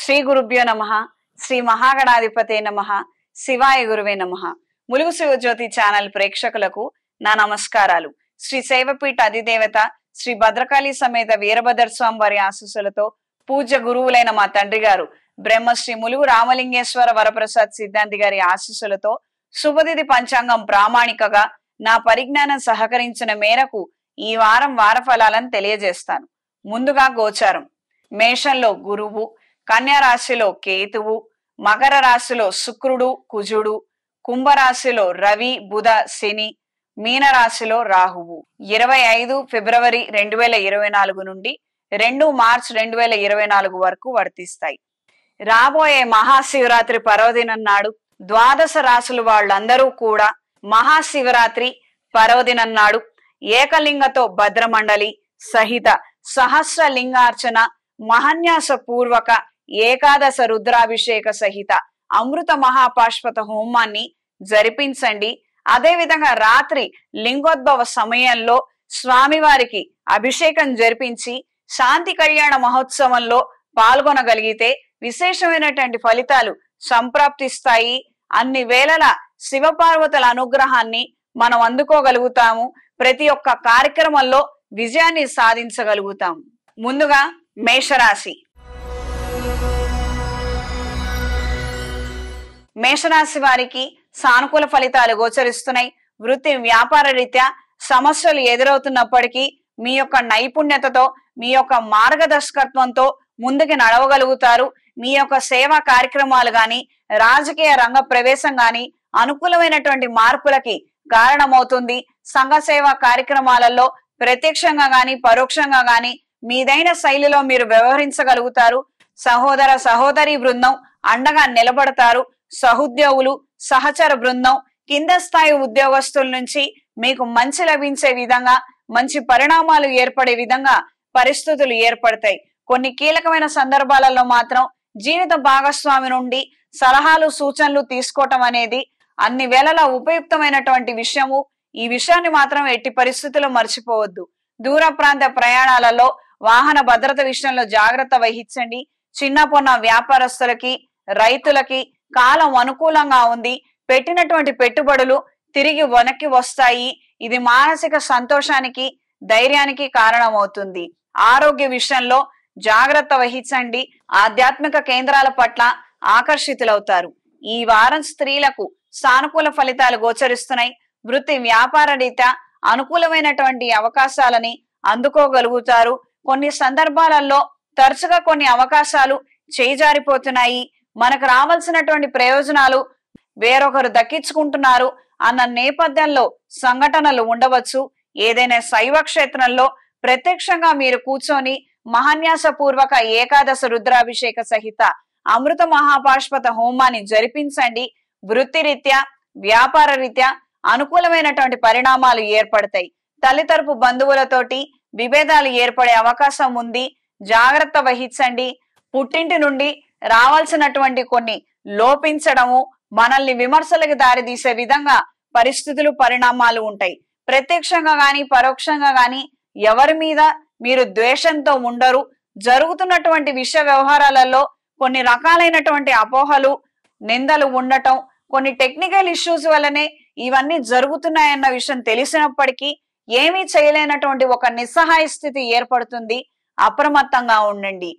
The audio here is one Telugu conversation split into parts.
శ్రీ గురుభ్యో నమః. శ్రీ మహాగణాధిపతే నమః. శివాయ గురువే నమః. ములుగు శివజ్యోతి ఛానల్ ప్రేక్షకులకు నా నమస్కారాలు. శ్రీ శైవపీఠ అధిదేవత శ్రీ భద్రకాళి సమేత వీరభద్ర స్వామి వారి ఆశీస్సులతో పూజ్య గురువులైన మా తండ్రి గారు బ్రహ్మశ్రీ ములుగు రామలింగేశ్వర వరప్రసాద్ సిద్ధాంతి గారి ఆశీస్సులతో శుభతిథి పంచాంగం ప్రామాణికగా నా పరిజ్ఞానం సహకరించిన మేరకు ఈ వారం వార ఫలాలను తెలియజేస్తాను. ముందుగా గోచారం. మేషంలో గురువు, కన్యా రాశిలో కేతువు, మకర రాశిలో శుక్రుడు కుజుడు, కుంభరాశిలో రవి బుధ శని, మీనరాశిలో రాహువు. 25 ఫిబ్రవరి 2024 నుండి 2 మార్చ్ 2024 వరకు వర్తిస్తాయి. రాబోయే మహాశివరాత్రి పర్వదినం నాడు ద్వాదశ రాశులు వాళ్ళందరూ కూడా మహాశివరాత్రి పర్వదినం నాడు ఏకలింగతో భద్రమండలి సహిత సహస్ర లింగార్చన మహాన్యాస పూర్వక ఏకాదశ రుద్రాభిషేక సహిత అమృత మహాపాశ్వత హోమాన్ని జరిపించండి. అదేవిధంగా రాత్రి లింగోద్భవ సమయంలో స్వామివారికి అభిషేకం జరిపించి శాంతి కళ్యాణ మహోత్సవంలో పాల్గొనగలిగితే విశేషమైనటువంటి ఫలితాలు సంప్రాప్తిస్తాయి. అన్ని వేళల శివపార్వతుల అనుగ్రహాన్ని మనం అందుకోగలుగుతాము. ప్రతి ఒక్క కార్యక్రమంలో విజయాన్ని సాధించగలుగుతాము. ముందుగా మేషరాశి. మేషరాశి వారికి సానుకూల ఫలితాలు గోచరిస్తున్నాయి. వృత్తి వ్యాపార రీత్యా సమస్యలు ఎదురవుతున్నప్పటికీ మీ యొక్క నైపుణ్యతతో మీ యొక్క మార్గదర్శకత్వంతో ముందుకు నడవగలుగుతారు. మీ యొక్క సేవా కార్యక్రమాలు గాని రాజకీయ రంగ ప్రవేశం గాని అనుకూలమైనటువంటి మార్పులకి కారణమవుతుంది. సంఘ సేవా కార్యక్రమాలలో ప్రత్యక్షంగా గాని పరోక్షంగా గాని మీదైన శైలిలో మీరు వ్యవహరించగలుగుతారు. సహోదర సహోదరి బృందం అండగా నిలబడతారు. సహోద్యోగులు సహచర బృందం కింద స్థాయి ఉద్యోగస్తుల నుంచి మీకు మంచి లభించే విధంగా మంచి పరిణామాలు ఏర్పడే విధంగా పరిస్థితులు ఏర్పడతాయి. కొన్ని కీలకమైన సందర్భాలలో మాత్రం జీవిత భాగస్వామి నుండి సలహాలు సూచనలు తీసుకోవటం అనేది అన్ని వేళలా ఉపయుక్తమైనటువంటి విషయము. ఈ విషయాన్ని మాత్రం ఎట్టి పరిస్థితుల్లో మర్చిపోవద్దు. దూర ప్రాంత ప్రయాణాలలో వాహన భద్రత విషయంలో జాగ్రత్త వహించండి. చిన్న పొన్న వ్యాపారస్తులకి రైతులకి కాలం అనుకూలంగా ఉంది. పెట్టినటువంటి పెట్టుబడులు తిరిగి వెనక్కి వస్తాయి. ఇది మానసిక సంతోషానికి ధైర్యానికి కారణమవుతుంది. ఆరోగ్య విషయంలో జాగ్రత్త వహించండి. ఆధ్యాత్మిక కేంద్రాల పట్ల ఆకర్షితులవుతారు. ఈ వారం స్త్రీలకు సానుకూల ఫలితాలు గోచరిస్తున్నాయి. వృత్తి వ్యాపార రీత్యా అనుకూలమైనటువంటి అవకాశాలని అందుకోగలుగుతారు. కొన్ని సందర్భాలలో తరచుగా కొన్ని అవకాశాలు చేజారిపోతున్నాయి. మనకు రావాల్సినటువంటి ప్రయోజనాలు వేరొకరు దక్కించుకుంటున్నారు అన్న నేపథ్యంలో సంఘటనలు ఉండవచ్చు. ఏదైనా శైవ క్షేత్రంలో ప్రత్యక్షంగా మీరు కూర్చొని మహాన్యాస పూర్వక ఏకాదశ రుద్రాభిషేక సహిత అమృత మహాపాశ్వత హోమాన్ని జరిపించండి. వృత్తి రీత్యా వ్యాపార రీత్యా అనుకూలమైనటువంటి పరిణామాలు ఏర్పడతాయి. తల్లితరపు బంధువులతోటి విభేదాలు ఏర్పడే అవకాశం ఉంది. జాగ్రత్త వహించండి. పుట్టింటి నుండి రావాల్సినటువంటి కొన్ని లోపించడము మనల్ని విమర్శలకు దారితీసే విధంగా పరిస్థితులు పరిణామాలు ఉంటాయి. ప్రత్యక్షంగా గాని పరోక్షంగా గాని ఎవరి మీద మీరు ద్వేషంతో ఉండరు. జరుగుతున్నటువంటి విషయ వ్యవహారాలలో కొన్ని రకాలైనటువంటి అపోహలు నిందలు ఉండటం, కొన్ని టెక్నికల్ ఇష్యూస్ వల్లనే ఇవన్నీ జరుగుతున్నాయన్న విషయం తెలిసినప్పటికీ ఏమీ చేయలేనటువంటి ఒక నిస్సహాయ స్థితి ఏర్పడుతుంది. అప్రమత్తంగా ఉండండి.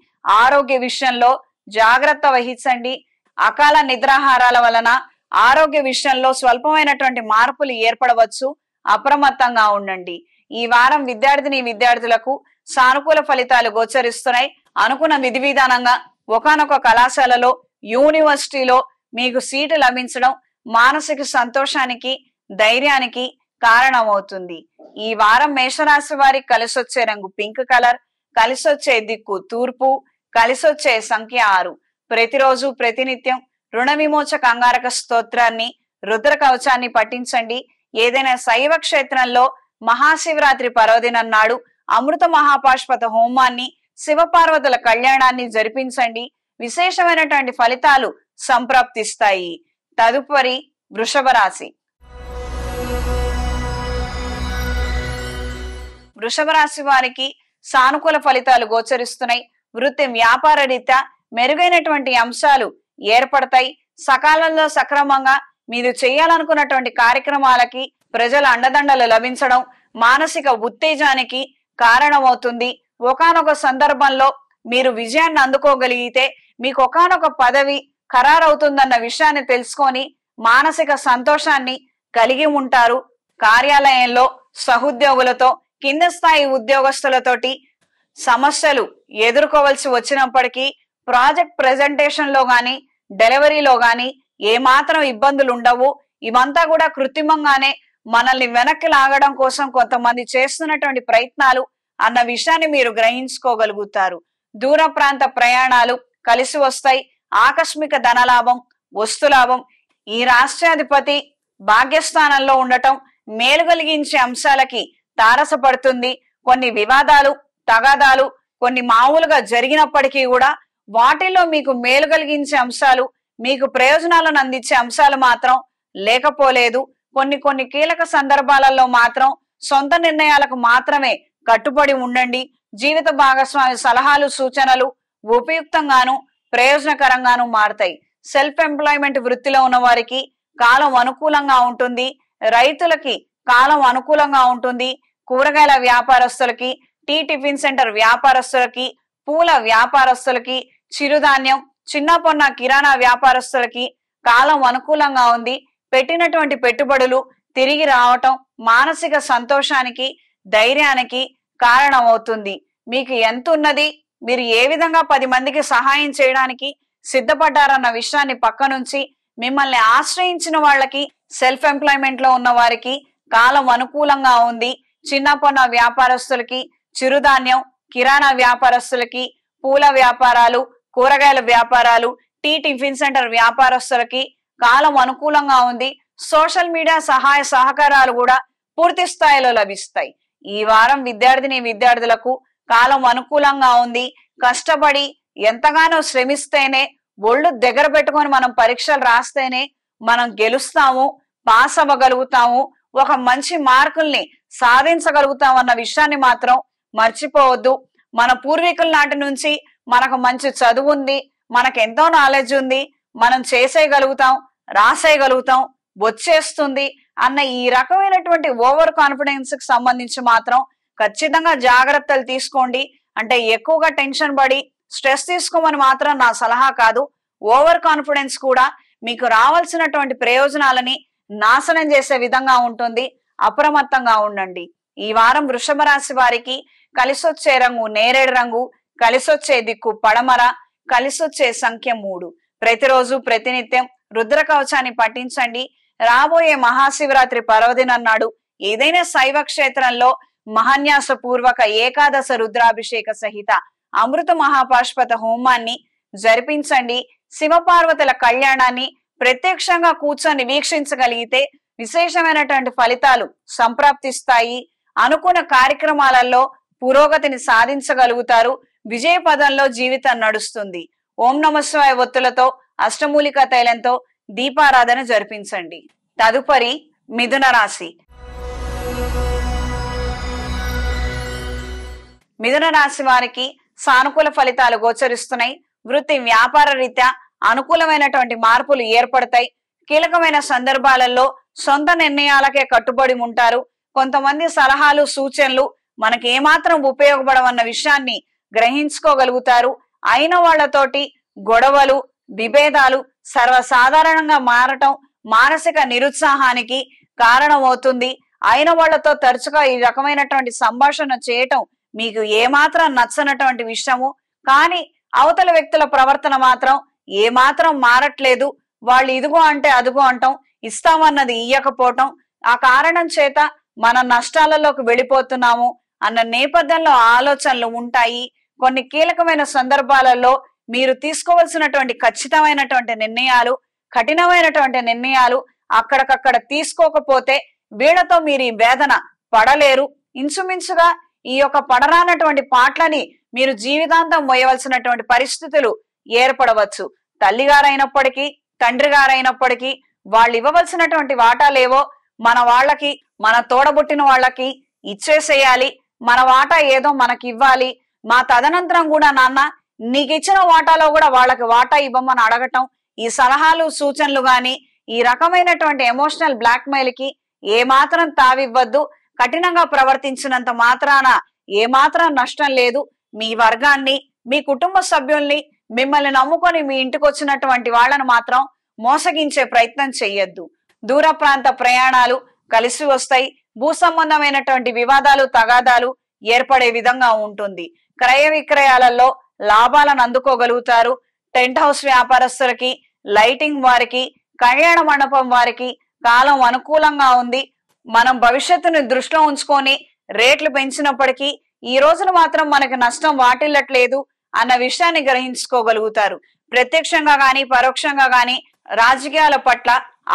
ఆరోగ్య విషయంలో జాగ్రత్త వహించండి. అకాల నిద్రాహారాల వలన ఆరోగ్య విషయంలో స్వల్పమైనటువంటి మార్పులు ఏర్పడవచ్చు. అప్రమత్తంగా ఉండండి. ఈ వారం విద్యార్థులకు సానుకూల ఫలితాలు గోచరిస్తున్నాయి. అనుకున్న విధి విధానంగా ఒకానొక కళాశాలలో యూనివర్సిటీలో మీకు సీటు లభించడం మానసిక సంతోషానికి ధైర్యానికి కారణమవుతుంది. ఈ వారం మేషరాశి వారికి కలిసొచ్చే రంగు పింక్ కలర్, కలిసొచ్చే దిక్కు తూర్పు, కలిసొచ్చే సంఖ్య 6. ప్రతిరోజు ప్రతినిత్యం రుణ విమోచక అంగారక స్తోత్రాన్ని రుద్ర కవచాన్ని పఠించండి. ఏదైనా శైవ క్షేత్రంలో మహాశివరాత్రి పర్వదినం నాడు అమృత మహాపాశ్వత హోమాన్ని శివపార్వతుల కళ్యాణాన్ని జరిపించండి. విశేషమైనటువంటి ఫలితాలు సంప్రాప్తిస్తాయి. తదుపరి వృషభ రాశి. వృషభ రాశి వారికి సానుకూల ఫలితాలు గోచరిస్తున్నాయి. వృత్తి వ్యాపార రీత్యా మెరుగైనటువంటి అంశాలు ఏర్పడతాయి. సకాలంలో సక్రమంగా మీరు చేయాలనుకున్నటువంటి కార్యక్రమాలకి ప్రజల అండదండలు లభించడం మానసిక ఉత్తేజానికి కారణమవుతుంది. ఒకానొక సందర్భంలో మీరు విజయాన్ని అందుకోగలిగితే మీకు ఒకానొక పదవి ఖరారవుతుందన్న విషయాన్ని తెలుసుకొని మానసిక సంతోషాన్ని కలిగి ఉంటారు. కార్యాలయంలో సహోద్యోగులతో, కింద స్థాయి ఉద్యోగస్తులతోటి సమస్యలు ఎదుర్కోవలసి వచ్చినప్పటికీ ప్రాజెక్ట్ ప్రెజెంటేషన్ లో గాని, డెలివరీలో గాని ఏమాత్రం ఇబ్బందులు ఉండవు. ఇవంతా కూడా కృత్రిమంగానే మనల్ని వెనక్కి లాగడం కోసం కొంతమంది చేస్తున్నటువంటి ప్రయత్నాలు అన్న విషయాన్ని మీరు గ్రహించుకోగలుగుతారు. దూర ప్రాంత ప్రయాణాలు కలిసి వస్తాయి. ఆకస్మిక ధనలాభం, వస్తులాభం. ఈ రాష్ట్రాధిపతి భాగ్యస్థానంలో ఉండటం మేలు కలిగించే అంశాలకి తారసపడుతుంది. కొన్ని వివాదాలు, తగాదాలు కొన్ని మామూలుగా జరిగినప్పటికీ కూడా వాటిలో మీకు మేలు కలిగించే అంశాలు, మీకు ప్రయోజనాలను అందించే అంశాలు మాత్రం లేకపోలేదు. కొన్ని కీలక సందర్భాలలో మాత్రం సొంత నిర్ణయాలకు మాత్రమే కట్టుబడి ఉండండి. జీవిత భాగస్వామి సలహాలు, సూచనలు ఉపయుక్తంగాను ప్రయోజనకరంగాను మారతాయి. సెల్ఫ్ ఎంప్లాయ్మెంట్ వృత్తిలో ఉన్న వారికి కాలం అనుకూలంగా ఉంటుంది. రైతులకి కాలం అనుకూలంగా ఉంటుంది. కూరగాయల వ్యాపారస్తులకి, టీ టిఫిన్ సెంటర్ వ్యాపారస్తులకి, పూల వ్యాపారస్తులకి, చిరుధాన్యం, చిన్న పొన్న కిరాణా వ్యాపారస్తులకి కాలం అనుకూలంగా ఉంది. పెట్టినటువంటి పెట్టుబడులు తిరిగి రావటం మానసిక సంతోషానికి, ధైర్యానికి కారణమవుతుంది. మీకు ఎంత ఉన్నది, మీరు ఏ విధంగా 10 మందికి సహాయం చేయడానికి సిద్ధపడ్డారన్న విషయాన్ని పక్క నుంచి మిమ్మల్ని ఆశ్రయించిన వాళ్ళకి, సెల్ఫ్ ఎంప్లాయ్మెంట్ లో ఉన్న వారికి కాలం అనుకూలంగా ఉంది. చిన్న పొన్న వ్యాపారస్తులకి, చిరుధాన్యం, కిరాణా వ్యాపారస్తులకి, పూల వ్యాపారాలు, కూరగాయల వ్యాపారాలు, టీ టిఫిన్ సెంటర్ వ్యాపారస్తులకి కాలం అనుకూలంగా ఉంది. సోషల్ మీడియా సహాయ సహకారాలు కూడా పూర్తి స్థాయిలో లభిస్తాయి. ఈ వారం విద్యార్థులకు కాలం అనుకూలంగా ఉంది. కష్టపడి ఎంతగానో శ్రమిస్తేనే, ఒళ్ళు దగ్గర పెట్టుకొని మనం పరీక్షలు రాస్తేనే మనం గెలుస్తాము, పాస్ అవ్వగలుగుతాము, ఒక మంచి మార్కుల్ని సాధించగలుగుతాం అన్న విషయాన్ని మాత్రం మర్చిపోవద్దు. మన పూర్వీకుల నాటి నుంచి మనకు మంచి చదువు ఉంది, మనకు ఎంతో నాలెడ్జ్ ఉంది, మనం చేసేయగలుగుతాం, రాసేయగలుగుతాం, వచ్చేస్తుంది అన్న ఈ రకమైనటువంటి ఓవర్ కాన్ఫిడెన్స్ కి సంబంధించి మాత్రం ఖచ్చితంగా జాగ్రత్తలు తీసుకోండి. అంటే ఎక్కువగా టెన్షన్ పడి స్ట్రెస్ తీసుకోమని మాత్రం నా సలహా కాదు. ఓవర్ కాన్ఫిడెన్స్ కూడా మీకు రావాల్సినటువంటి ప్రయోజనాలని నాశనం చేసే విధంగా ఉంటుంది. అప్రమత్తంగా ఉండండి. ఈ వారం వృషభ రాశి వారికి కలిసొచ్చే రంగు నేరేడు రంగు, కలిసొచ్చే దిక్కు పడమర, కలిసొచ్చే సంఖ్య 3. ప్రతిరోజు ప్రతినిత్యం రుద్ర కవచాన్ని పఠించండి. రాబోయే మహాశివరాత్రి పర్వదినం నాడు ఏదైనా శైవ క్షేత్రంలో మహాన్యాస పూర్వక ఏకాదశ రుద్రాభిషేక సహిత అమృత మహాపాష్పత హోమాన్ని జరిపించండి. శివపార్వతుల కళ్యాణాన్ని ప్రత్యక్షంగా కూర్చొని వీక్షించగలిగితే విశేషమైనటువంటి ఫలితాలు సంప్రాప్తిస్తాయి. అనుకున్న కార్యక్రమాలలో పురోగతిని సాధించగలుగుతారు. విజయ పదంలో జీవితం నడుస్తుంది. ఓం నమః శివాయ ఒత్తులతో, అష్టమూలిక తైలంతో దీపారాధన జరిపించండి. తదుపరి మిథున రాశి. మిథున రాశి వారికి సానుకూల ఫలితాలు గోచరిస్తున్నాయి. వృత్తి వ్యాపార రీత్యా అనుకూలమైనటువంటి మార్పులు ఏర్పడతాయి. కీలకమైన సందర్భాలలో సొంత నిర్ణయాలకే కట్టుబడి ఉంటారు. కొంతమంది సలహాలు, సూచనలు మనకి ఏమాత్రం ఉపయోగపడవన్న విషయాన్ని గ్రహించుకోగలుగుతారు. అయిన వాళ్లతోటి గొడవలు, విభేదాలు సర్వసాధారణంగా మారటం మానసిక నిరుత్సాహానికి కారణమవుతుంది. అయిన వాళ్లతో తరచుగా ఈ రకమైనటువంటి సంభాషణ చేయటం మీకు ఏమాత్రం నచ్చనటువంటి విషయము. కానీ అవతల వ్యక్తుల ప్రవర్తన మాత్రం ఏమాత్రం మారట్లేదు. వాళ్ళు ఇదిగో అంటే అదుగో అంటాం, ఇస్తామన్నది ఇయ్యకపోవటం, ఆ కారణం చేత మన నష్టాలలోకి వెళ్ళిపోతున్నాము అన్న నేపథ్యంలో ఆలోచనలు ఉంటాయి. కొన్ని కీలకమైన సందర్భాలలో మీరు తీసుకోవాల్సినటువంటి ఖచ్చితమైనటువంటి నిర్ణయాలు, కఠినమైనటువంటి నిర్ణయాలు అక్కడికక్కడ తీసుకోకపోతే వీళ్ళతో మీరు ఈ వేదన పడలేరు. ఇంచుమించుగా ఈ యొక్క పడరానటువంటి పాటలని మీరు జీవితాంతం మోయవలసినటువంటి పరిస్థితులు ఏర్పడవచ్చు. తల్లిగారైనప్పటికీ, తండ్రి గారైనప్పటికీ వాళ్ళు ఇవ్వవలసినటువంటి వాటాలేవో మన వాళ్ళకి, మన తోడబుట్టిన వాళ్ళకి ఇచ్చేసేయాలి. మన వాటా ఏదో మనకి ఇవ్వాలి. మా తదనంతరం కూడా నాన్న నీకు ఇచ్చిన వాటాలో కూడా వాళ్ళకి వాటా ఇవ్వమని అడగటం, ఈ సలహాలు సూచనలు గాని ఈ రకమైనటువంటి ఎమోషనల్ బ్లాక్ మెయిల్ కి ఏమాత్రం తావివ్వద్దు. కఠినంగా ప్రవర్తించినంత మాత్రాన ఏమాత్రం నష్టం లేదు. మీ వర్గాన్ని, మీ కుటుంబ సభ్యుల్ని, మిమ్మల్ని నమ్ముకొని మీ ఇంటికి వచ్చినటువంటి వాళ్ళను మాత్రం మోసగించే ప్రయత్నం చెయ్యొద్దు. దూర ప్రాంత ప్రయాణాలు కలిసి వస్తాయి. భూ సంబంధమైనటువంటి వివాదాలు తగాదాలు ఏర్పడే విధంగా ఉంటుంది. క్రయ విక్రయాలలో లాభాలను అందుకోగలుగుతారు. టెంట్ హౌస్ వ్యాపారస్తులకి, లైటింగ్ వారికి, కళ్యాణ మండపం వారికి కాలం అనుకూలంగా ఉంది. మనం భవిష్యత్తుని దృష్టిలో ఉంచుకొని రేట్లు పెంచినప్పటికీ ఈ రోజున మాత్రం మనకి నష్టం వాటిల్లట్లేదు అన్న విషయాన్ని గ్రహించుకోగలుగుతారు. ప్రత్యక్షంగా గాని పరోక్షంగా గాని రాజకీయాల పట్ల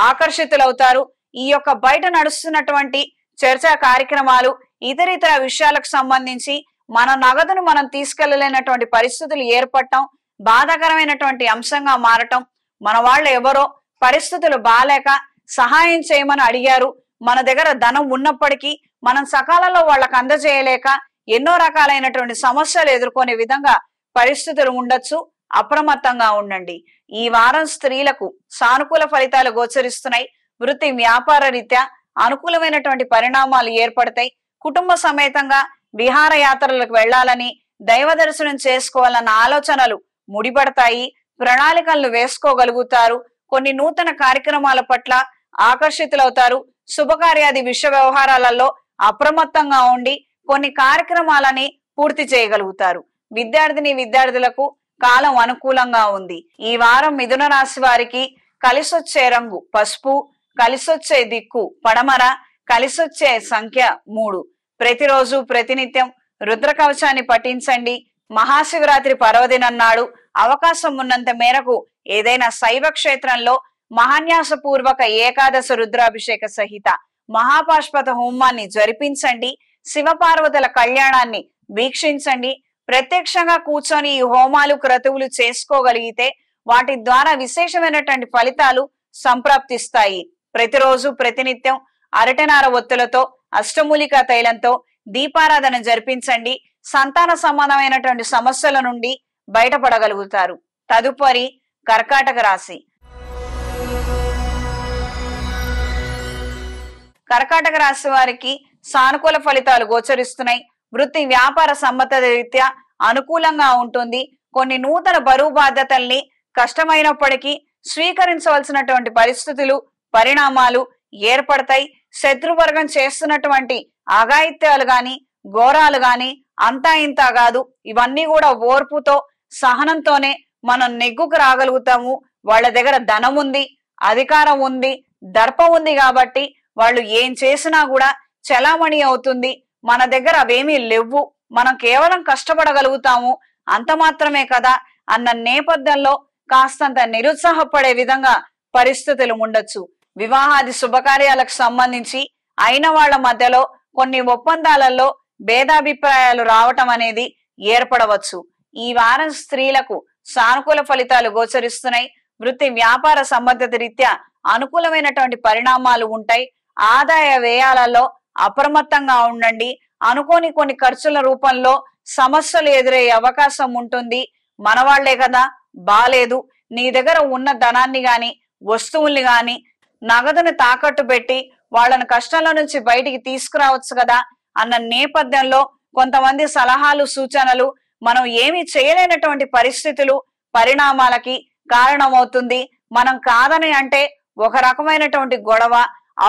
ఆకర్షితులవుతారు. ఈ యొక్క బయట నడుస్తున్నటువంటి చర్చా కార్యక్రమాలు, ఇతరితర విషయాలకు సంబంధించి మన నగదును మనం తీసుకెళ్లలేనటువంటి పరిస్థితులు ఏర్పడటం బాధాకరమైనటువంటి అంశంగా మారటం, మన వాళ్ళు ఎవరో పరిస్థితులు బాలేక సహాయం చేయమని అడిగారు, మన దగ్గర ధనం ఉన్నప్పటికీ మనం సకాలంలో వాళ్ళకు అందజేయలేక ఎన్నో రకాలైనటువంటి సమస్యలు ఎదుర్కొనే విధంగా పరిస్థితులు ఉండొచ్చు. అప్రమత్తంగా ఉండండి. ఈ వారం స్త్రీలకు సానుకూల ఫలితాలు గోచరిస్తున్నాయి. వృత్తి వ్యాపార రీత్యా అనుకూలమైనటువంటి పరిణామాలు ఏర్పడతాయి. కుటుంబ సమేతంగా విహారయాత్రలకు వెళ్లాలని, దైవ దర్శనం చేసుకోవాలన్న ఆలోచనలు ముడిపడతాయి. ప్రణాళికలను వేసుకోగలుగుతారు. కొన్ని నూతన కార్యక్రమాల పట్ల ఆకర్షితులవుతారు. శుభకార్యాది విషయ వ్యవహారాలలో అప్రమత్తంగా ఉండి కొన్ని కార్యక్రమాలని పూర్తి చేయగలుగుతారు. విద్యార్థులకు కాలం అనుకూలంగా ఉంది. ఈ వారం మిథున రాశి వారికి కలిసొచ్చే రంగు పసుపు, కలిసొచ్చే దిక్కు పడమర, కలిసొచ్చే సంఖ్య 3. ప్రతిరోజు ప్రతినిత్యం రుద్ర కవచాన్ని పఠించండి. మహాశివరాత్రి పర్వదినం నాడు అవకాశం ఉన్నంత మేరకు ఏదైనా శైవ క్షేత్రంలో మహాన్యాసపూర్వక ఏకాదశ రుద్రాభిషేక సహిత మహాపాష్పత హోమాన్ని జరిపించండి. శివపార్వతుల కళ్యాణాన్ని వీక్షించండి. ప్రత్యక్షంగా కూర్చొని ఈ హోమాలు క్రతువులు చేసుకోగలిగితే వాటి ద్వారా విశేషమైనటువంటి ఫలితాలు సంప్రాప్తిస్తాయి. ప్రతిరోజు ప్రతినిత్యం అరటినార ఒత్తులతో, అష్టమూలికా తైలంతో దీపారాధన జరిపించండి. సంతాన సంబంధమైనటువంటి సమస్యల నుండి బయటపడగలుగుతారు. తదుపరి కర్కాటక రాశి. కర్కాటక రాశి వారికి సానుకూల ఫలితాలు గోచరిస్తున్నాయి. వృత్తి వ్యాపార సంబంధ రీత్యా అనుకూలంగా ఉంటుంది. కొన్ని నూతన బరువు బాధ్యతల్ని కష్టమైనప్పటికీ స్వీకరించవలసినటువంటి పరిస్థితులు, పరిణామాలు ఏర్పడతాయి. శత్రువర్గం చేస్తున్నటువంటి అఘాయిత్యాలు గాని, ఘోరాలు గాని అంతా ఇంత కాదు. ఇవన్నీ కూడా ఓర్పుతో, సహనంతోనే మనం నెగ్గుకు రాగలుగుతాము. వాళ్ళ దగ్గర ధనం ఉంది, అధికారం ఉంది, దర్పం ఉంది కాబట్టి వాళ్ళు ఏం చేసినా కూడా చలామణి అవుతుంది. మన దగ్గర అవేమీ లేవు, మనం కేవలం కష్టపడగలుగుతాము, అంత మాత్రమే కదా అన్న నేపథ్యంలో కాస్తంత నిరుత్సాహపడే విధంగా పరిస్థితులు ఉండొచ్చు. వివాహాది శుభకార్యాలకు సంబంధించి అయిన వాళ్ల మధ్యలో కొన్ని ఒప్పందాలలో భేదాభిప్రాయాలు రావటం అనేది ఏర్పడవచ్చు. ఈ వారం స్త్రీలకు సానుకూల ఫలితాలు గోచరిస్తున్నాయి. వృత్తి వ్యాపార సంబంధిత రీత్యా అనుకూలమైనటువంటి పరిణామాలు ఉంటాయి. ఆదాయ వ్యయాలలో అప్రమత్తంగా ఉండండి. అనుకోని కొన్ని ఖర్చుల రూపంలో సమస్యలు ఎదురయ్యే అవకాశం ఉంటుంది. మనవాళ్లే కదా, బాలేదు, నీ దగ్గర ఉన్న ధనాన్ని గాని, వస్తువుల్ని గాని, నగదును తాకట్టు పెట్టి వాళ్ళను కష్టాల నుంచి బయటికి తీసుకురావచ్చు కదా అన్న నేపథ్యంలో కొంతమంది సలహాలు, సూచనలు మనం ఏమి చేయలేనటువంటి పరిస్థితులు, పరిణామాలకి కారణమవుతుంది. మనం కాదని అంటే ఒక రకమైనటువంటి గొడవ,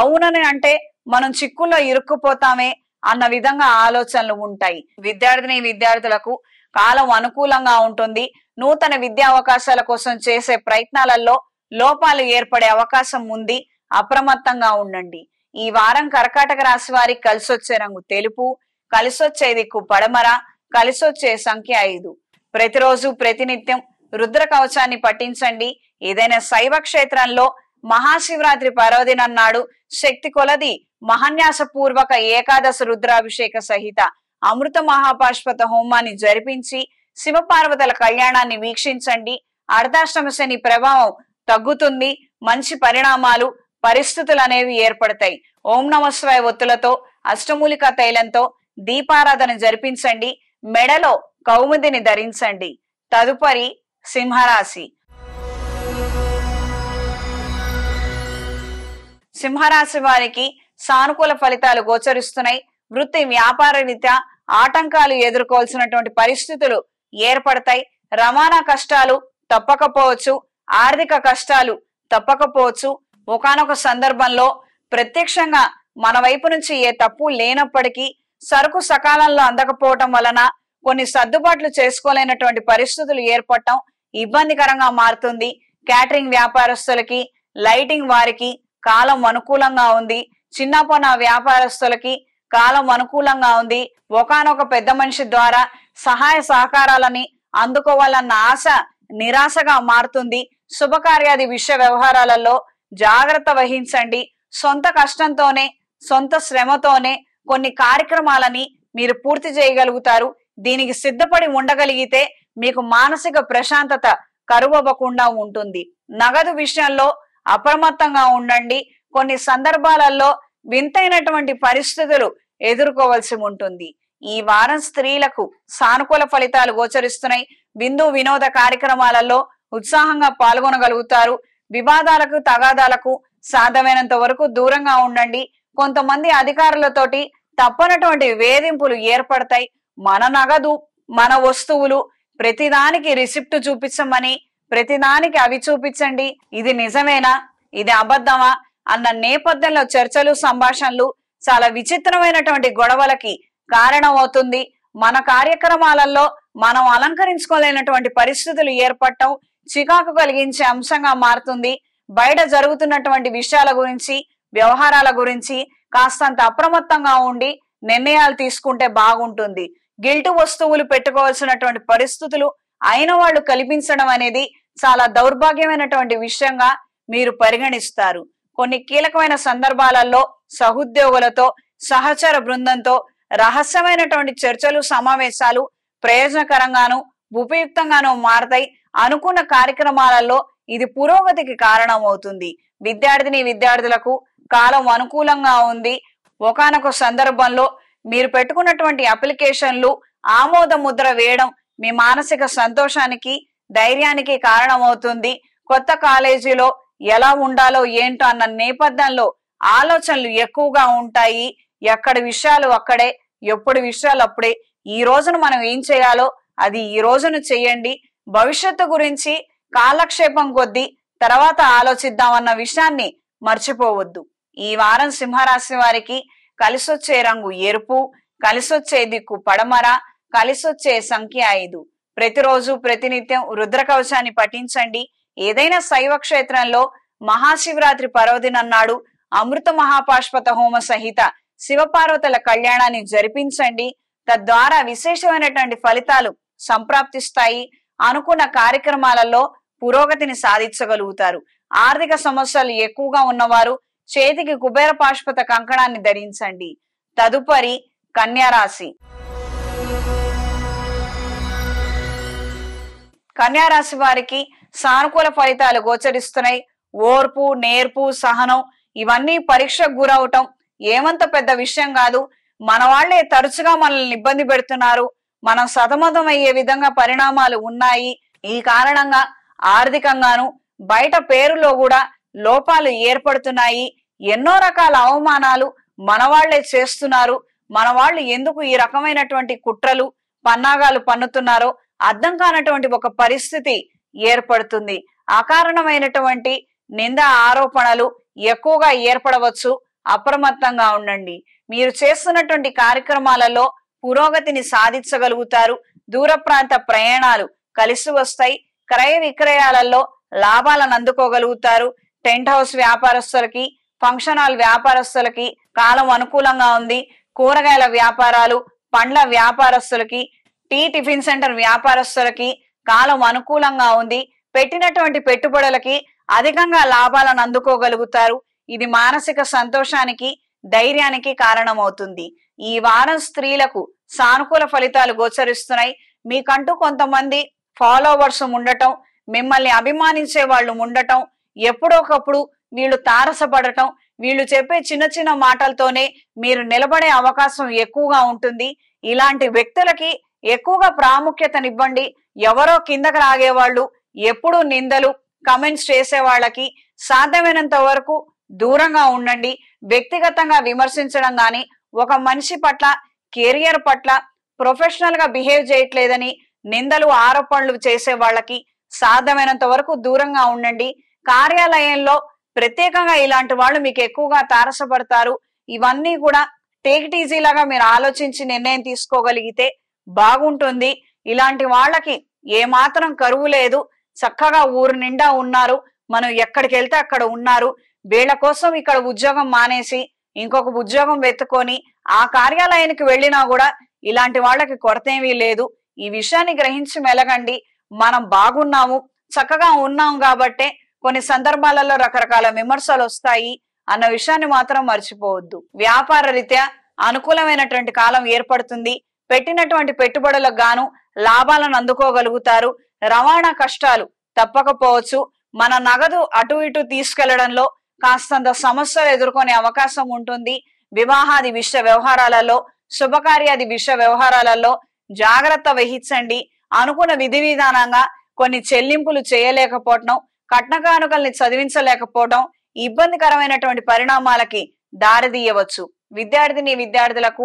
అవునని అంటే మనం చిక్కుల్లో ఇరుక్కుపోతామే అన్న విధంగా ఆలోచనలు ఉంటాయి. విద్యార్థులకు కాలం అనుకూలంగా ఉంటుంది. నూతన విద్యా అవకాశాల కోసం చేసే ప్రయత్నాలలో లోపాలు ఏర్పడే అవకాశం ఉంది. అప్రమత్తంగా ఉండండి. ఈ వారం కర్కాటక రాశి వారికి కలిసొచ్చే రంగు తెలుపు, కలిసొచ్చే దిక్కు పడమర, కలిసొచ్చే సంఖ్య 5. ప్రతిరోజు ప్రతినిత్యం రుద్ర కవచాన్ని పఠించండి. ఏదైనా శైవ క్షేత్రంలో మహాశివరాత్రి పర్వదినం నాడు శక్తి కొలది మహాన్యాస పూర్వక ఏకాదశ రుద్రాభిషేక సహిత అమృత మహాపాష్పత హోమాన్ని జరిపించి శివపార్వతుల కళ్యాణాన్ని వీక్షించండి. అర్ధాష్టమ శని ప్రభావం తగ్గుతుంది. మంచి పరిణామాలు, పరిస్థితులు అనేవి ఏర్పడతాయి. ఓం నమఃశివాయ ఒత్తులతో, అష్టమూలికా తైలంతో దీపారాధన జరిపించండి. మెడలో కౌముదిని ధరించండి. తదుపరి సింహరాశి. సింహరాశి వారికి సానుకూల ఫలితాలు గోచరిస్తున్నాయి. వృత్తి వ్యాపార రీత్యా ఆటంకాలు ఎదుర్కోవాల్సినటువంటి పరిస్థితులు ఏర్పడతాయి. రవాణా కష్టాలు తప్పకపోవచ్చు, ఆర్థిక కష్టాలు తప్పకపోవచ్చు. ఒకానొక సందర్భంలో ప్రత్యక్షంగా మన వైపు నుంచి ఏ తప్పు లేనప్పటికీ సరుకు సకాలంలో అందకపోవటం వలన కొన్ని సర్దుబాట్లు చేసుకోలేనటువంటి పరిస్థితులు ఏర్పడటం ఇబ్బందికరంగా మారుతుంది. క్యాటరింగ్ వ్యాపారస్తులకి, లైటింగ్ వారికి కాలం అనుకూలంగా ఉంది. చిన్నపొన్న వ్యాపారస్తులకి కాలం అనుకూలంగా ఉంది. ఒకానొక పెద్ద మనిషి ద్వారా సహాయ సహకారాలని అందుకోవాలన్న ఆశ నిరాశగా మారుతుంది. శుభకార్యాది విషయ వ్యవహారాలలో జాగ్రత్త వహించండి. సొంత కష్టంతోనే, సొంత శ్రమతోనే కొన్ని కార్యక్రమాలని మీరు పూర్తి చేయగలుగుతారు. దీనికి సిద్ధపడి ఉండగలిగితే మీకు మానసిక ప్రశాంతత కరువవ్వకుండా ఉంటుంది. నగదు విషయంలో అప్రమత్తంగా ఉండండి. కొన్ని సందర్భాలలో వింతైనటువంటి పరిస్థితులు ఎదుర్కోవాల్సి ఉంటుంది. ఈ వారం స్త్రీలకు సానుకూల ఫలితాలు గోచరిస్తున్నాయి. విందు వినోద కార్యక్రమాలలో ఉత్సాహంగా పాల్గొనగలుగుతారు. వివాదాలకు, తగాదాలకు సాధ్యమైనంత వరకు దూరంగా ఉండండి. కొంతమంది అధికారులతోటి తప్పనటువంటి వేధింపులు ఏర్పడతాయి. మన నగదు, మన వస్తువులు, ప్రతిదానికి రిసిప్ట్ చూపించమని, ప్రతిదానికి అవి చూపించండి, ఇది నిజమేనా, ఇది అబద్ధమా అన్న నేపథ్యంలో చర్చలు, సంభాషణలు చాలా విచిత్రమైనటువంటి గొడవలకి కారణమవుతుంది. మన కార్యక్రమాలలో మనం అలంకరించుకోలేనటువంటి పరిస్థితులు ఏర్పడటం చికాకు కలిగించే అంశంగా మారుతుంది. బయట జరుగుతున్నటువంటి విషయాల గురించి, వ్యవహారాల గురించి కాస్తంత అప్రమత్తంగా ఉండి నిర్ణయాలు తీసుకుంటే బాగుంటుంది. గిల్టు వస్తువులు పెట్టుకోవాల్సినటువంటి పరిస్థితులు అయిన వాళ్ళు కల్పించడం అనేది చాలా దౌర్భాగ్యమైనటువంటి విషయంగా మీరు పరిగణిస్తారు. కొన్ని కీలకమైన సందర్భాలలో సహోద్యోగులతో, సహచర బృందంతో రహస్యమైనటువంటి చర్చలు, సమావేశాలు ప్రయోజనకరంగాను ఉపయుక్తంగాను మారతాయి. అనుకున్న కార్యక్రమాలలో ఇది పురోగతికి కారణమవుతుంది. విద్యార్థులకు కాలం అనుకూలంగా ఉంది. ఒకానొక సందర్భంలో మీరు పెట్టుకున్నటువంటి అప్లికేషన్లు ఆమోద ముద్ర వేయడం మీ మానసిక సంతోషానికి, ధైర్యానికి కారణమవుతుంది. కొత్త కాలేజీలో ఎలా ఉండాలో ఏంటో అన్న నేపథ్యంలో ఆలోచనలు ఎక్కువగా ఉంటాయి. ఎక్కడి విషయాలు అక్కడే, ఎప్పుడు విషయాలు అప్పుడే. ఈ రోజున మనం ఏం చేయాలో అది ఈ రోజున చెయ్యండి. భవిష్యత్తు గురించి కాలక్షేపం కొద్దీ తర్వాత ఆలోచిద్దామన్న విషయాన్ని మర్చిపోవద్దు. ఈ వారం సింహరాశి వారికి కలిసొచ్చే రంగు ఎరుపు, కలిసొచ్చే దిక్కు పడమర, కలిసొచ్చే సంఖ్య 5. ప్రతిరోజు ప్రతినిత్యం రుద్ర కవచాన్ని పఠించండి. ఏదైనా శైవ క్షేత్రంలో మహాశివరాత్రి పర్వదినం నాడు అమృత మహాపాష్పత హోమ సహిత శివపార్వతుల కళ్యాణాన్ని జరిపించండి. తద్వారా విశేషమైనటువంటి ఫలితాలు సంప్రాప్తిస్తాయి. అనుకున్న కార్యక్రమాలలో పురోగతిని సాధించగలుగుతారు. ఆర్థిక సమస్యలు ఎక్కువగా ఉన్నవారు చేతికి కుబేర పాష్పత కంకణాన్ని ధరించండి. తదుపరి కన్యారాశి. కన్యారాశి వారికి సానుకూల ఫలితాలు గోచరిస్తున్నాయి. ఓర్పు, నేర్పు, సహనం ఇవన్నీ పరీక్షకు గురవటం ఏమంత పెద్ద విషయం కాదు. మన వాళ్లే తరచుగా మనల్ని ఇబ్బంది పెడుతున్నారు, మనం సతమతం అయ్యే విధంగా పరిణామాలు ఉన్నాయి. ఈ కారణంగా ఆర్థికంగాను బయట పేరులో కూడా లోపాలు ఏర్పడుతున్నాయి. ఎన్నో రకాల అవమానాలు మన వాళ్లే చేస్తున్నారు. మన వాళ్ళు ఎందుకు ఈ రకమైనటువంటి కుట్రలు, పన్నాగాలు పన్నుతున్నారో అర్థం కానటువంటి ఒక పరిస్థితి ఏర్పడుతుంది. అకారణమైనటువంటి నింద, ఆరోపణలు ఎక్కువగా ఏర్పడవచ్చు. అప్రమత్తంగా ఉండండి. మీరు చేస్తున్నటువంటి కార్యక్రమాలలో పురోగతిని సాధించగలుగుతారు. దూర ప్రాంత ప్రయాణాలు కలిసి వస్తాయి. క్రయ విక్రయాలలో లాభాలను అందుకోగలుగుతారు. టెంట్ హౌస్ వ్యాపారస్తులకి, ఫంక్షన్ హాల్ వ్యాపారస్తులకి కాలం అనుకూలంగా ఉంది. కూరగాయల వ్యాపారాలు, పండ్ల వ్యాపారస్తులకి, టీ టిఫిన్ సెంటర్ వ్యాపారస్తులకి కాలం అనుకూలంగా ఉంది. పెట్టినటువంటి పెట్టుబడులకి అధికంగా లాభాలను అందుకోగలుగుతారు. ఇది మానసిక సంతోషానికి, ధైర్యానికి కారణమవుతుంది. ఈ వారం స్త్రీలకు సానుకూల ఫలితాలు గోచరిస్తున్నాయి. మీకంటూ కొంతమంది ఫాలోవర్స్ ఉండటం, మిమ్మల్ని అభిమానించే వాళ్ళు ఉండటం, ఎప్పుడోకప్పుడు వీళ్ళు తారసపడటం, వీళ్ళు చెప్పే చిన్న చిన్న మాటలతోనే మీరు నిలబడే అవకాశం ఎక్కువగా ఉంటుంది. ఇలాంటి వ్యక్తులకి ఎక్కువగా ప్రాముఖ్యతనివ్వండి. ఎవరో కిందకి లాగేవాళ్ళు, ఎప్పుడు నిందలు కమెంట్స్ చేసే వాళ్ళకి సాధ్యమైనంత వరకు దూరంగా ఉండండి. వ్యక్తిగతంగా విమర్శించడం గాని, ఒక మనిషి పట్ల, కెరియర్ పట్ల ప్రొఫెషనల్ గా బిహేవ్ చేయట్లేదని నిందలు ఆరోపణలు చేసే వాళ్ళకి సాధ్యమైనంత వరకు దూరంగా ఉండండి. కార్యాలయంలో ప్రత్యేకంగా ఇలాంటి వాళ్ళు మీకు ఎక్కువగా తారసపడతారు. ఇవన్నీ కూడా టేక్ ఇట్ ఈజీ లాగా మీరు ఆలోచించి నిర్ణయం తీసుకోగలిగితే బాగుంటుంది. ఇలాంటి వాళ్ళకి ఏమాత్రం కరువు లేదు. చక్కగా ఊరు నిండా ఉన్నారు, మనం ఎక్కడికి వెళ్తే అక్కడ ఉన్నారు. వీళ్ళ కోసం ఇక్కడ ఉద్యోగం మానేసి ఇంకొక ఉద్యోగం వెతుకొని ఆ కార్యాలయానికి వెళ్ళినా కూడా ఇలాంటి వాళ్ళకి కొరతేమీ లేదు. ఈ విషయాన్ని గ్రహించి మెలగండి. మనం బాగున్నాము, చక్కగా ఉన్నాం కాబట్టే కొన్ని సందర్భాలలో రకరకాల విమర్శలు వస్తాయి అన్న విషయాన్ని మాత్రం మర్చిపోవద్దు. వ్యాపార రీత్యా అనుకూలమైనటువంటి కాలం ఏర్పడుతుంది. పెట్టినటువంటి పెట్టుబడులకు గాను లాభాలను అందుకోగలుగుతారు. రవాణా కష్టాలు తప్పకపోవచ్చు. మన నగదు అటు ఇటు తీసుకెళ్లడంలో కాస్తంత సమస్యలు ఎదుర్కొనే అవకాశం ఉంటుంది. వివాహాది విషయ వ్యవహారాలలో, శుభకార్యాది విషయ వ్యవహారాలలో జాగ్రత్త వహించండి. అనుకున్న విధి విధానంగా కొన్ని చెల్లింపులు చేయలేకపోవటం, కట్న కానుకల్ని చదివించలేకపోవడం ఇబ్బందికరమైనటువంటి పరిణామాలకి దారితీయవచ్చు. విద్యార్థులకు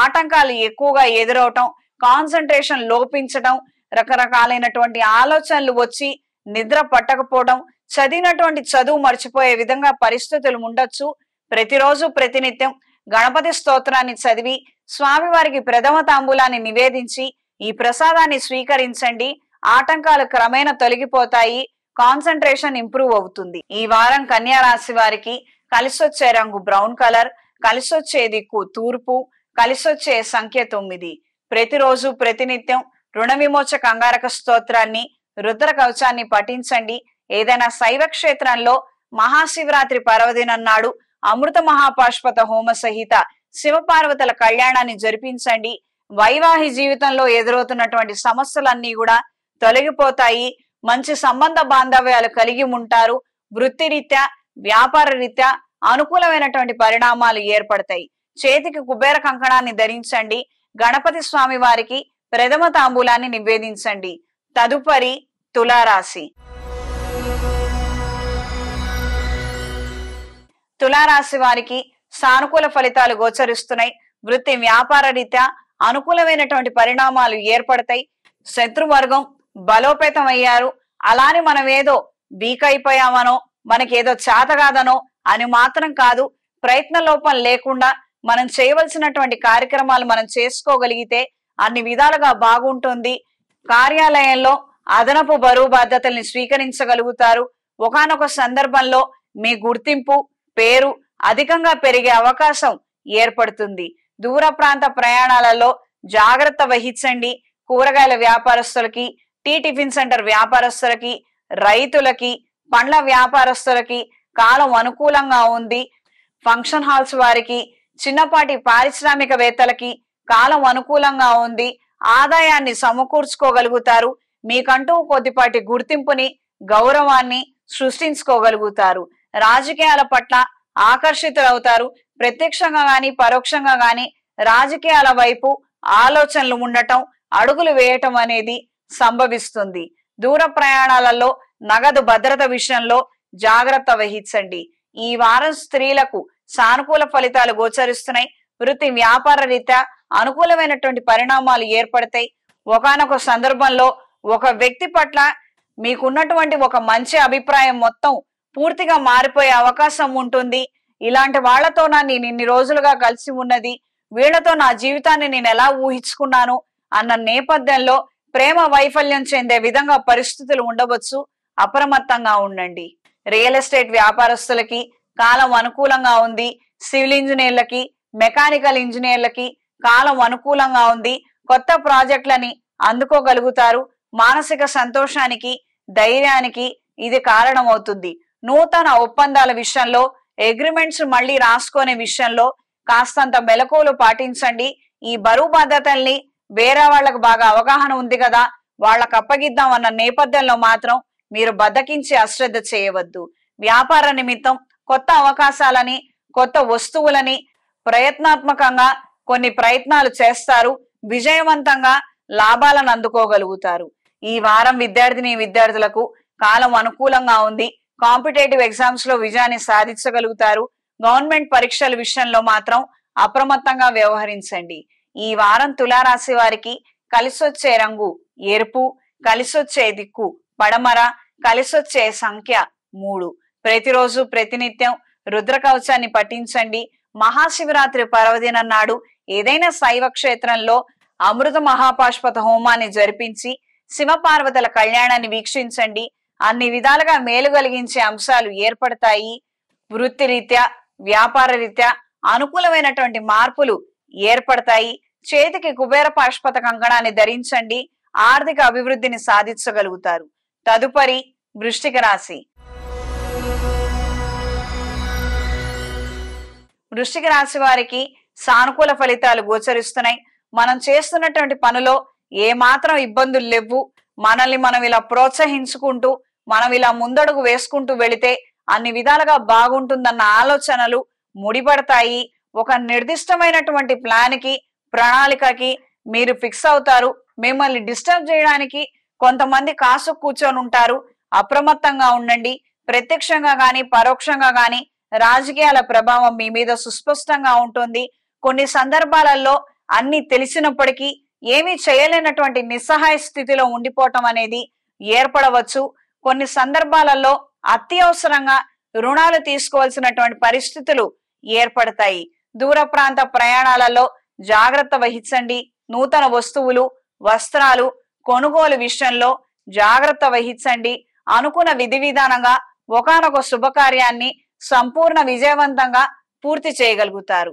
ఆటంకాలు ఎక్కువగా ఎదురవటం, కాన్సన్ట్రేషన్ లోపించటం, రకరకాలైనటువంటి ఆలోచనలు వచ్చి నిద్ర పట్టకపోవడం, చదివినటువంటి చదువు మర్చిపోయే విధంగా పరిస్థితులు ఉండొచ్చు. ప్రతిరోజు ప్రతినిత్యం గణపతి స్తోత్రాన్ని చదివి స్వామివారికి ప్రథమ తాంబూలాన్ని నివేదించి ఈ ప్రసాదాన్ని స్వీకరించండి. ఆటంకాలు క్రమేణా తొలగిపోతాయి. కాన్సన్ట్రేషన్ ఇంప్రూవ్ అవుతుంది. ఈ వారం కన్యా రాశి వారికి కలిసొచ్చే రంగు బ్రౌన్ కలర్, కలిసొచ్చే దిక్కు తూర్పు, కలిసొచ్చే సంఖ్య 9. ప్రతిరోజు ప్రతినిత్యం రుణ విమోచక అంగారక స్తోత్రాన్ని, రుద్ర కవచాన్ని పఠించండి. ఏదైనా శైవ క్షేత్రంలో మహాశివరాత్రి పర్వదినం నాడు అమృత మహాపాష్పత హోమ సహిత శివపార్వతుల కళ్యాణాన్ని జరిపించండి. వైవాహిక జీవితంలో ఎదురవుతున్నటువంటి సమస్యలన్నీ కూడా తొలగిపోతాయి. మంచి సంబంధ బాంధవ్యాలు కలిగి ఉంటారు. వృత్తిరీత్యా, వ్యాపార రీత్యా అనుకూలమైనటువంటి పరిణామాలు ఏర్పడతాయి. చేతికి కుబేర కంకణాన్ని ధరించండి. గణపతి స్వామి వారికి ప్రథమ తాంబూలాన్ని నివేదించండి. తదుపరి తులారాశి. తులారాశి వారికి సానుకూల ఫలితాలు గోచరిస్తున్నాయి. వృత్తి వ్యాపార రీత్యా అనుకూలమైనటువంటి పరిణామాలు ఏర్పడతాయి. శత్రువర్గం బలోపేతం అయ్యారు. అలానే మనం ఏదో వీక్ అయిపోయామనో, మనకేదో చేతగాదనో అని మాత్రం కాదు. ప్రయత్న లోపం లేకుండా మనం చేయవలసినటువంటి కార్యక్రమాలు మనం చేసుకోగలిగితే అన్ని విధాలుగా బాగుంటుంది. కార్యాలయంలో అదనపు బరువు బాధ్యతల్ని స్వీకరించగలుగుతారు. ఒకానొక సందర్భంలో మీ గుర్తింపు, పేరు అధికంగా పెరిగే అవకాశం ఏర్పడుతుంది. దూర ప్రాంత ప్రయాణాలలో జాగ్రత్త వహించండి. కూరగాయల వ్యాపారస్తులకి, టీ టిఫిన్ సెంటర్ వ్యాపారస్తులకి, రైతులకి, పండ్ల వ్యాపారస్తులకి కాలం అనుకూలంగా ఉంది. ఫంక్షన్ హాల్స్ వారికి, చిన్నపాటి పారిశ్రామికవేత్తలకి కాలం అనుకూలంగా ఉంది. ఆదాయాన్ని సమకూర్చుకోగలుగుతారు. మీకంటూ కొద్దిపాటి గుర్తింపుని, గౌరవాన్ని సృష్టించుకోగలుగుతారు. రాజకీయాల పట్ల ఆకర్షితులవుతారు. ప్రత్యక్షంగా గాని పరోక్షంగా గాని రాజకీయాల వైపు ఆలోచనలు ఉండటం, అడుగులు వేయటం అనేది సంభవిస్తుంది. దూర ప్రయాణాలలో నగదు భద్రత విషయంలో జాగ్రత్త వహించండి. ఈ వారం స్త్రీలకు సానుకూల ఫలితాలు గోచరిస్తున్నాయి. వృత్తి వ్యాపార రీత్యా అనుకూలమైనటువంటి పరిణామాలు ఏర్పడతాయి. ఒకానొక సందర్భంలో ఒక వ్యక్తి పట్ల మీకున్నటువంటి ఒక మంచి అభిప్రాయం మొత్తం పూర్తిగా మారిపోయే అవకాశం ఉంటుంది. ఇలాంటి వాళ్లతో నేను ఇన్ని రోజులుగా కలిసి ఉన్నది, వీళ్లతో నా జీవితాన్ని నేను ఎలా ఊహించుకున్నాను అన్న నేపథ్యంలో ప్రేమ వైఫల్యం చెందే విధంగా పరిస్థితులు ఉండవచ్చు. అప్రమత్తంగా ఉండండి. రియల్ ఎస్టేట్ వ్యాపారస్తులకి కాలం అనుకూలంగా ఉంది. సివిల్ ఇంజనీర్లకి, మెకానికల్ ఇంజనీర్లకి కాలం అనుకూలంగా ఉంది. కొత్త ప్రాజెక్టులని అందుకోగలుగుతారు. మానసిక సంతోషానికి, ధైర్యానికి ఇది కారణమవుతుంది. నూతన ఒప్పందాల విషయంలో, అగ్రిమెంట్స్ మళ్ళీ రాసుకునే విషయంలో కాస్తంత మెలకువలు పాటించండి. ఈ బరువు బాధ్యతల్ని వేరే వాళ్ళకు బాగా అవగాహన ఉంది కదా, వాళ్ళకు అప్పగిద్దాం అన్న నేపథ్యంలో మాత్రం మీరు బద్దకించి అశ్రద్ధ చేయవద్దు. వ్యాపార నిమిత్తం కొత్త అవకాశాలని, కొత్త వస్తువులని ప్రయత్నాత్మకంగా కొన్ని ప్రయత్నాలు చేస్తారు. విజయవంతంగా లాభాలను అందుకోగలుగుతారు. ఈ వారం విద్యార్థులకు కాలం అనుకూలంగా ఉంది. కాంపిటేటివ్ ఎగ్జామ్స్ లో విజయాన్ని సాధించగలుగుతారు. గవర్నమెంట్ పరీక్షల విషయంలో మాత్రం అప్రమత్తంగా వ్యవహరించండి. ఈ వారం తులారాశి వారికి కలిసొచ్చే రంగు ఎరుపు, కలిసొచ్చే దిక్కు పడమర, కలిసొచ్చే సంఖ్య 3. ప్రతిరోజు ప్రతినిత్యం రుద్ర కవచాన్ని పఠించండి. మహాశివరాత్రి పర్వదినం నాడు ఏదైనా శైవ క్షేత్రంలో అమృత మహాపాశుపత హోమాన్ని జరిపించి శివపార్వతుల కళ్యాణాన్ని వీక్షించండి. అన్ని విధాలుగా మేలు కలిగించే అంశాలు ఏర్పడతాయి. వృత్తిరీత్యా, వ్యాపార రీత్యా అనుకూలమైనటువంటి మార్పులు ఏర్పడతాయి. చేతికి కుబేర పాశుపత కంకణాన్ని ధరించండి. ఆర్థిక అభివృద్ధిని సాధించగలుగుతారు. తదుపరి వృశ్చిక రాశి. వృశ్చిక రాశి వారికి సానుకూల ఫలితాలు గోచరిస్తున్నాయి. మనం చేస్తున్నటువంటి పనిలో ఏ మాత్రం ఇబ్బందులు లేవు. మనల్ని మనం ఇలా ప్రోత్సహించుకుంటూ మనం ఇలా ముందడుగు వేసుకుంటూ వెళితే అన్ని విధాలుగా బాగుంటుందన్న ఆలోచనలు ముడిపడతాయి. ఒక నిర్దిష్టమైనటువంటి ప్లాన్ కి, ప్రణాళికకి మీరు ఫిక్స్ అవుతారు. మిమ్మల్ని డిస్టర్బ్ చేయడానికి కొంతమంది కాసు కూర్చొని ఉంటారు. అప్రమత్తంగా ఉండండి. ప్రత్యక్షంగా గాని పరోక్షంగా గాని రాజకీయాల ప్రభావం మీ మీద సుస్పష్టంగా ఉంటుంది. కొన్ని సందర్భాలలో అన్ని తెలిసినప్పటికీ ఏమీ చేయలేనటువంటి నిస్సహాయ స్థితిలో ఉండిపోవటం అనేది ఏర్పడవచ్చు. కొన్ని సందర్భాలలో అత్యవసరంగా రుణాలు తీసుకోవాల్సినటువంటి పరిస్థితులు ఏర్పడతాయి. దూర ప్రాంత ప్రయాణాలలో జాగ్రత్త వహించండి. నూతన వస్తువులు, వస్త్రాలు కొనుగోలు విషయంలో జాగ్రత్త వహించండి. అనుకున్న విధి విధానంగా ఒకానొక శుభకార్యాన్ని సంపూర్ణ విజయవంతంగా పూర్తి చేయగలుగుతారు.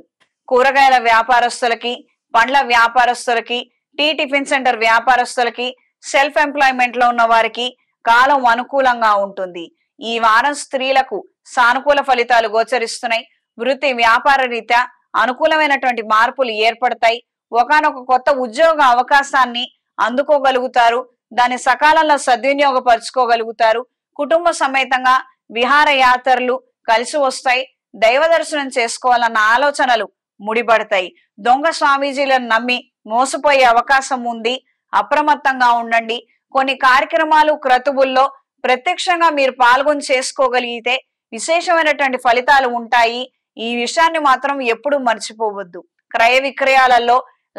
కూరగాయల వ్యాపారస్తులకి, పండ్ల వ్యాపారస్తులకి, టీ టిఫిన్ సెంటర్ వ్యాపారస్తులకి, సెల్ఫ్ ఎంప్లాయ్మెంట్ లో ఉన్న వారికి కాలం అనుకూలంగా ఉంటుంది. ఈ వారం స్త్రీలకు సానుకూల ఫలితాలు గోచరిస్తున్నాయి. వృత్తి వ్యాపార రీత్యా అనుకూలమైనటువంటి మార్పులు ఏర్పడతాయి. ఒకానొక కొత్త ఉద్యోగ అవకాశాన్ని అందుకోగలుగుతారు. దాన్ని సకాలంలో సద్వినియోగపరుచుకోగలుగుతారు. కుటుంబ సమేతంగా విహార యాత్రలు కలిసి వస్తాయి. దైవ దర్శనం చేసుకోవాలన్న ఆలోచనలు ముడిపడతాయి. దొంగ స్వామీజీలను నమ్మి మోసపోయే అవకాశం ఉంది. అప్రమత్తంగా ఉండండి. కొన్ని కార్యక్రమాలు, క్రతువుల్లో ప్రత్యక్షంగా మీరు పాల్గొని చేసుకోగలిగితే విశేషమైనటువంటి ఫలితాలు ఉంటాయి. ఈ విషయాన్ని మాత్రం ఎప్పుడూ మర్చిపోవద్దు. క్రయ విక్రయాలలో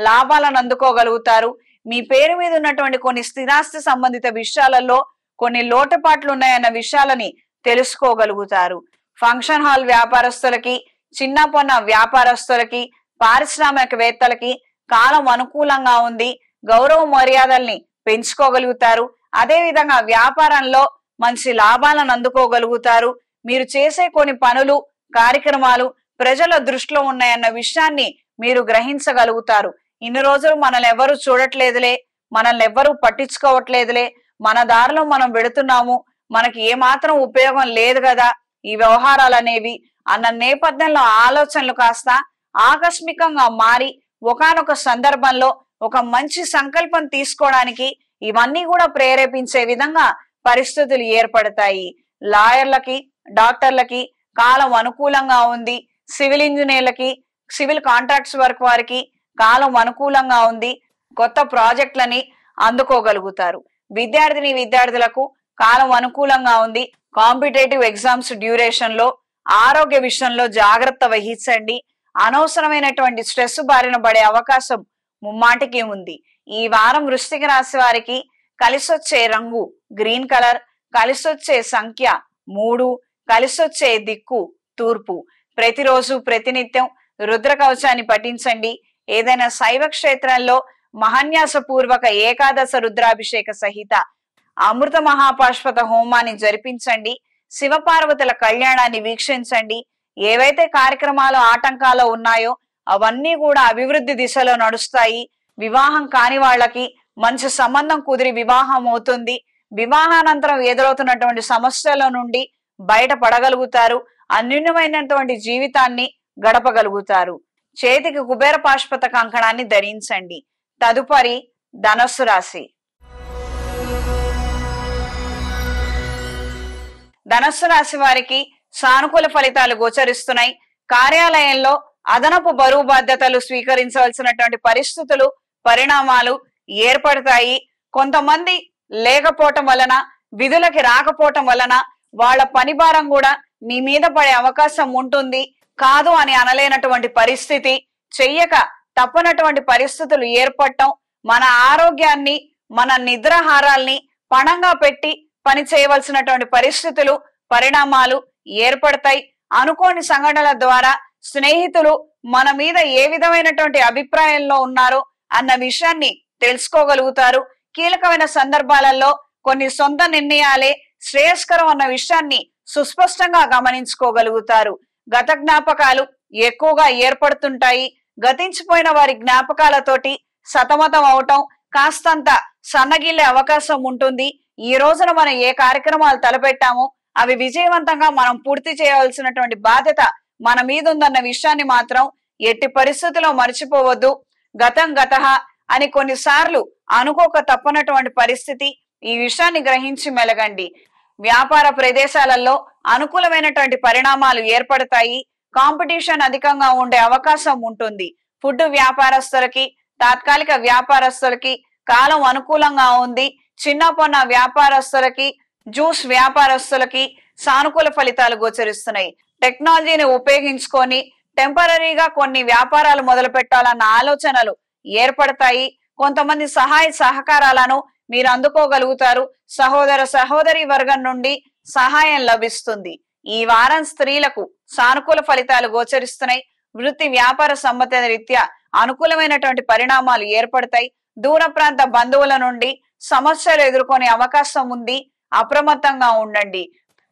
లాభాలను అందుకోగలుగుతారు. మీ పేరు మీద ఉన్నటువంటి కొన్ని స్థిరాస్తి సంబంధిత విషయాలలో కొన్ని లోటుపాట్లు ఉన్నాయన్న విషయాలని తెలుసుకోగలుగుతారు. ఫంక్షన్ హాల్ వ్యాపారస్తులకి, చిన్న పొన్న వ్యాపారస్తులకి, పారిశ్రామికవేత్తలకి కాలం అనుకూలంగా ఉంది. గౌరవ మర్యాదల్ని పెంచుకోగలుగుతారు. అదే విధంగా వ్యాపారంలో మంచి లాభాలను అందుకోగలుగుతారు. మీరు చేసే కొన్ని పనులు, కార్యక్రమాలు ప్రజల దృష్టిలో ఉన్నాయన్న విషయాన్ని మీరు గ్రహించగలుగుతారు. ఇన్ని రోజులు మనల్ని ఎవరు చూడట్లేదులే, మనల్ని ఎవ్వరూ పట్టించుకోవట్లేదులే, మన దారిలో మనం వెళుతున్నాము, మనకి ఏమాత్రం ఉపయోగం లేదు కదా ఈ వ్యవహారాలు అనేవి అన్న నేపథ్యంలో ఆలోచనలు కాస్త ఆకస్మికంగా మారి ఒకానొక సందర్భంలో ఒక మంచి సంకల్పం తీసుకోవడానికి ఇవన్నీ కూడా ప్రేరేపించే విధంగా పరిస్థితులు ఏర్పడతాయి. లాయర్లకి, డాక్టర్లకి కాలం అనుకూలంగా ఉంది. సివిల్ ఇంజనీర్లకి, సివిల్ కాంట్రాక్ట్స్ వర్క్ వారికి కాలం అనుకూలంగా ఉంది. కొత్త ప్రాజెక్టులని అందుకోగలుగుతారు. విద్యార్థులకు కాలం అనుకూలంగా ఉంది. కాంపిటేటివ్ ఎగ్జామ్స్ డ్యూరేషన్ లో ఆరోగ్య విషయంలో జాగ్రత్త వహించండి. అనవసరమైనటువంటి స్ట్రెస్ బారిన పడే అవకాశం ముమ్మాటికి ఉంది. ఈ వారం వృశ్చిక రాశి వారికి కలిసొచ్చే రంగు గ్రీన్ కలర్, కలిసొచ్చే సంఖ్య 3, కలిసొచ్చే దిక్కు తూర్పు. ప్రతిరోజు ప్రతినిత్యం రుద్ర కవచాన్ని పఠించండి. ఏదైనా శైవ క్షేత్రంలో మహాన్యాస పూర్వక ఏకాదశ రుద్రాభిషేక సహిత అమృత మహాపాశుపత హోమాన్ని జరిపించండి. శివపార్వతుల కళ్యాణాన్ని వీక్షించండి. ఏవైతే కార్యక్రమాలు ఆటంకాలు ఉన్నాయో అవన్నీ కూడా అభివృద్ధి దిశలో నడుస్తాయి. వివాహం కాని వాళ్ళకి మంచి సంబంధం కుదిరి వివాహం అవుతుంది. వివాహానంతరం ఎదురవుతున్నటువంటి సమస్యల నుండి బయటపడగలుగుతారు. అన్యూన్యమైనటువంటి జీవితాన్ని గడపగలుగుతారు. చేతికి కుబేర పాశుపత కంకణాన్ని ధరించండి. తదుపరి ధనస్సు రాశి. ధనస్సు రాశి వారికి సానుకూల ఫలితాలు గోచరిస్తున్నాయి. కార్యాలయంలో అదనపు బరువు బాధ్యతలు స్వీకరించవలసినటువంటి పరిస్థితులు, పరిణామాలు ఏర్పడతాయి. కొంతమంది లేకపోవటం వలన, విధులకి రాకపోవటం వలన వాళ్ళ పని భారం కూడా నీ మీద పడే అవకాశం ఉంటుంది. కాదు అని అనలేనటువంటి పరిస్థితి, చెయ్యక తప్పనటువంటి పరిస్థితులు ఏర్పడటం, మన ఆరోగ్యాన్ని మన నిద్రాహారాల్ని పణంగా పెట్టి పని చేయవలసినటువంటి పరిస్థితులు పరిణామాలు ఏర్పడతాయి. అనుకోని సంఘటనల ద్వారా స్నేహితులు మన మీద ఏ విధమైనటువంటి అభిప్రాయంలో ఉన్నారో అన్న విషయాన్ని తెలుసుకోగలుగుతారు. కీలకమైన సందర్భాలలో కొన్ని సొంత నిర్ణయాలే శ్రేయస్కరం అన్న విషయాన్ని సుస్పష్టంగా గమనించుకోగలుగుతారు. గత జ్ఞాపకాలు ఎక్కువగా ఏర్పడుతుంటాయి. గతించిపోయిన వారి జ్ఞాపకాలతోటి సతమతం అవటం, కాస్తంత సన్నగిల్లే అవకాశం ఉంటుంది. ఈ రోజున మనం ఏ కార్యక్రమాలు తలపెట్టామో అవి విజయవంతంగా మనం పూర్తి చేయవలసినటువంటి బాధ్యత మన మీద ఉందన్న విషయాన్ని మాత్రం ఎట్టి పరిస్థితుల్లో మర్చిపోవద్దు. గతం గతః అని కొన్నిసార్లు అనుకోక తప్పనటువంటి పరిస్థితి. ఈ విషయాన్ని గ్రహించి మెలగండి. వ్యాపార ప్రదేశాలలో అనుకూలమైనటువంటి పరిణామాలు ఏర్పడతాయి. కాంపిటీషన్ అధికంగా ఉండే అవకాశం ఉంటుంది. ఫుడ్ వ్యాపారస్తులకి, తాత్కాలిక వ్యాపారస్తులకి కాలం అనుకూలంగా ఉంది. చిన్న పొన్న వ్యాపారస్తులకి, జ్యూస్ వ్యాపారస్తులకి సానుకూల ఫలితాలు గోచరిస్తున్నాయి. టెక్నాలజీని ఉపయోగించుకొని టెంపరీగా కొన్ని వ్యాపారాలు మొదలు పెట్టాలన్న ఆలోచనలు ఏర్పడతాయి. కొంతమంది సహాయ సహకారాలను మీరు అందుకోగలుగుతారు. సహోదర సహోదరి వర్గం నుండి సహాయం లభిస్తుంది. ఈ వారం స్త్రీలకు సానుకూల ఫలితాలు గోచరిస్తున్నాయి. వృత్తి వ్యాపార సంబంధ రీత్యా అనుకూలమైనటువంటి పరిణామాలు ఏర్పడతాయి. దూర ప్రాంత బంధువుల నుండి సమస్యలు ఎదుర్కొనే అవకాశం ఉంది. అప్రమత్తంగా ఉండండి.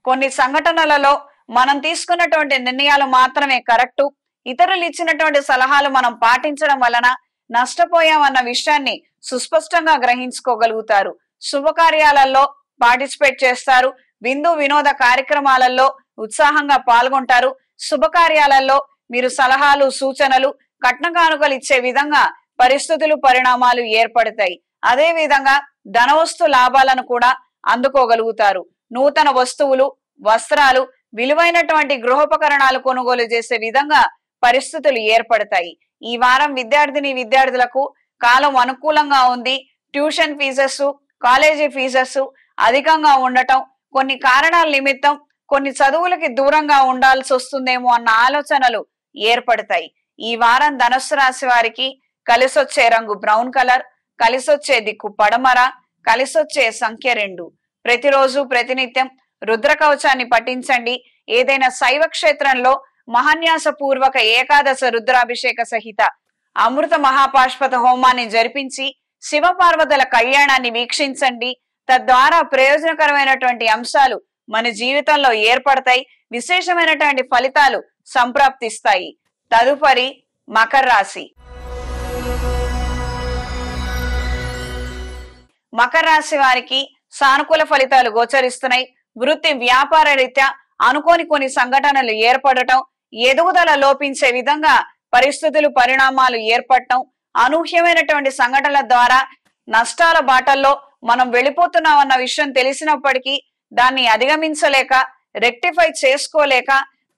కొన్ని సంఘటనలలో మనం తీసుకున్నటువంటి నిర్ణయాలు మాత్రమే కరెక్టు. ఇతరులు ఇచ్చినటువంటి సలహాలు మనం పాటించడం వలన నష్టపోయామన్న విషయాన్ని సుస్పష్టంగా గ్రహించుకోగలుగుతారు. శుభకార్యాలలో పార్టిసిపేట్ చేస్తారు. విందు వినోద కార్యక్రమాలలో ఉత్సాహంగా పాల్గొంటారు. శుభకార్యాలలో మీరు సలహాలు, సూచనలు, కట్న కానుకలు ఇచ్చే విధంగా పరిస్థితులు పరిణామాలు ఏర్పడతాయి. అదే విధంగా ధనవస్తు లాభాలను కూడా అందుకోగలుగుతారు. నూతన వస్తువులు, వస్త్రాలు, విలువైనటువంటి గృహోపకరణాలు కొనుగోలు చేసే విధంగా పరిస్థితులు ఏర్పడతాయి. ఈ వారం విద్యార్థులకు కాలం అనుకూలంగా ఉంది. ట్యూషన్ ఫీజెస్, కాలేజీ ఫీజెస్ అధికంగా ఉండటం, కొన్ని కారణాల నిమిత్తం కొన్ని చదువులకి దూరంగా ఉండాల్సి వస్తుందేమో అన్న ఆలోచనలు ఏర్పడతాయి. ఈ వారం ధనుస్సు రాశి వారికి కలిసొచ్చే రంగు బ్రౌన్ కలర్, కలిసొచ్చే దిక్కు పడమర, కలిసొచ్చే సంఖ్య 2. ప్రతిరోజు ప్రతినిత్యం రుద్ర కవచాన్ని పఠించండి. ఏదైనా శైవ క్షేత్రంలో మహాన్యాస పూర్వక ఏకాదశ రుద్రాభిషేక సహిత అమృత మహాపాష్పత హోమాన్ని జరిపించి శివ పార్వతుల కళ్యాణాన్ని వీక్షించండి. తద్వారా ప్రయోజనకరమైనటువంటి అంశాలు మన జీవితంలో ఏర్పడతాయి. విశేషమైనటువంటి ఫలితాలు సంప్రాప్తిస్తాయి. తదుపరి మకర రాశి. మకర రాశి వారికి సానుకూల ఫలితాలు గోచరిస్తున్నాయి. వృత్తి వ్యాపార రీత్యా అనుకోని కొన్ని సంఘటనలు ఏర్పడటం, ఎదుగుదల లోపించే విధంగా పరిస్థితులు పరిణామాలు ఏర్పడటం, అనూహ్యమైనటువంటి సంఘటనల ద్వారా నష్టాల బాటల్లో మనం వెళ్ళిపోతున్నాం అన్న విషయం తెలిసినప్పటికీ దాన్ని అధిగమించలేక, రెక్టిఫై చేసుకోలేక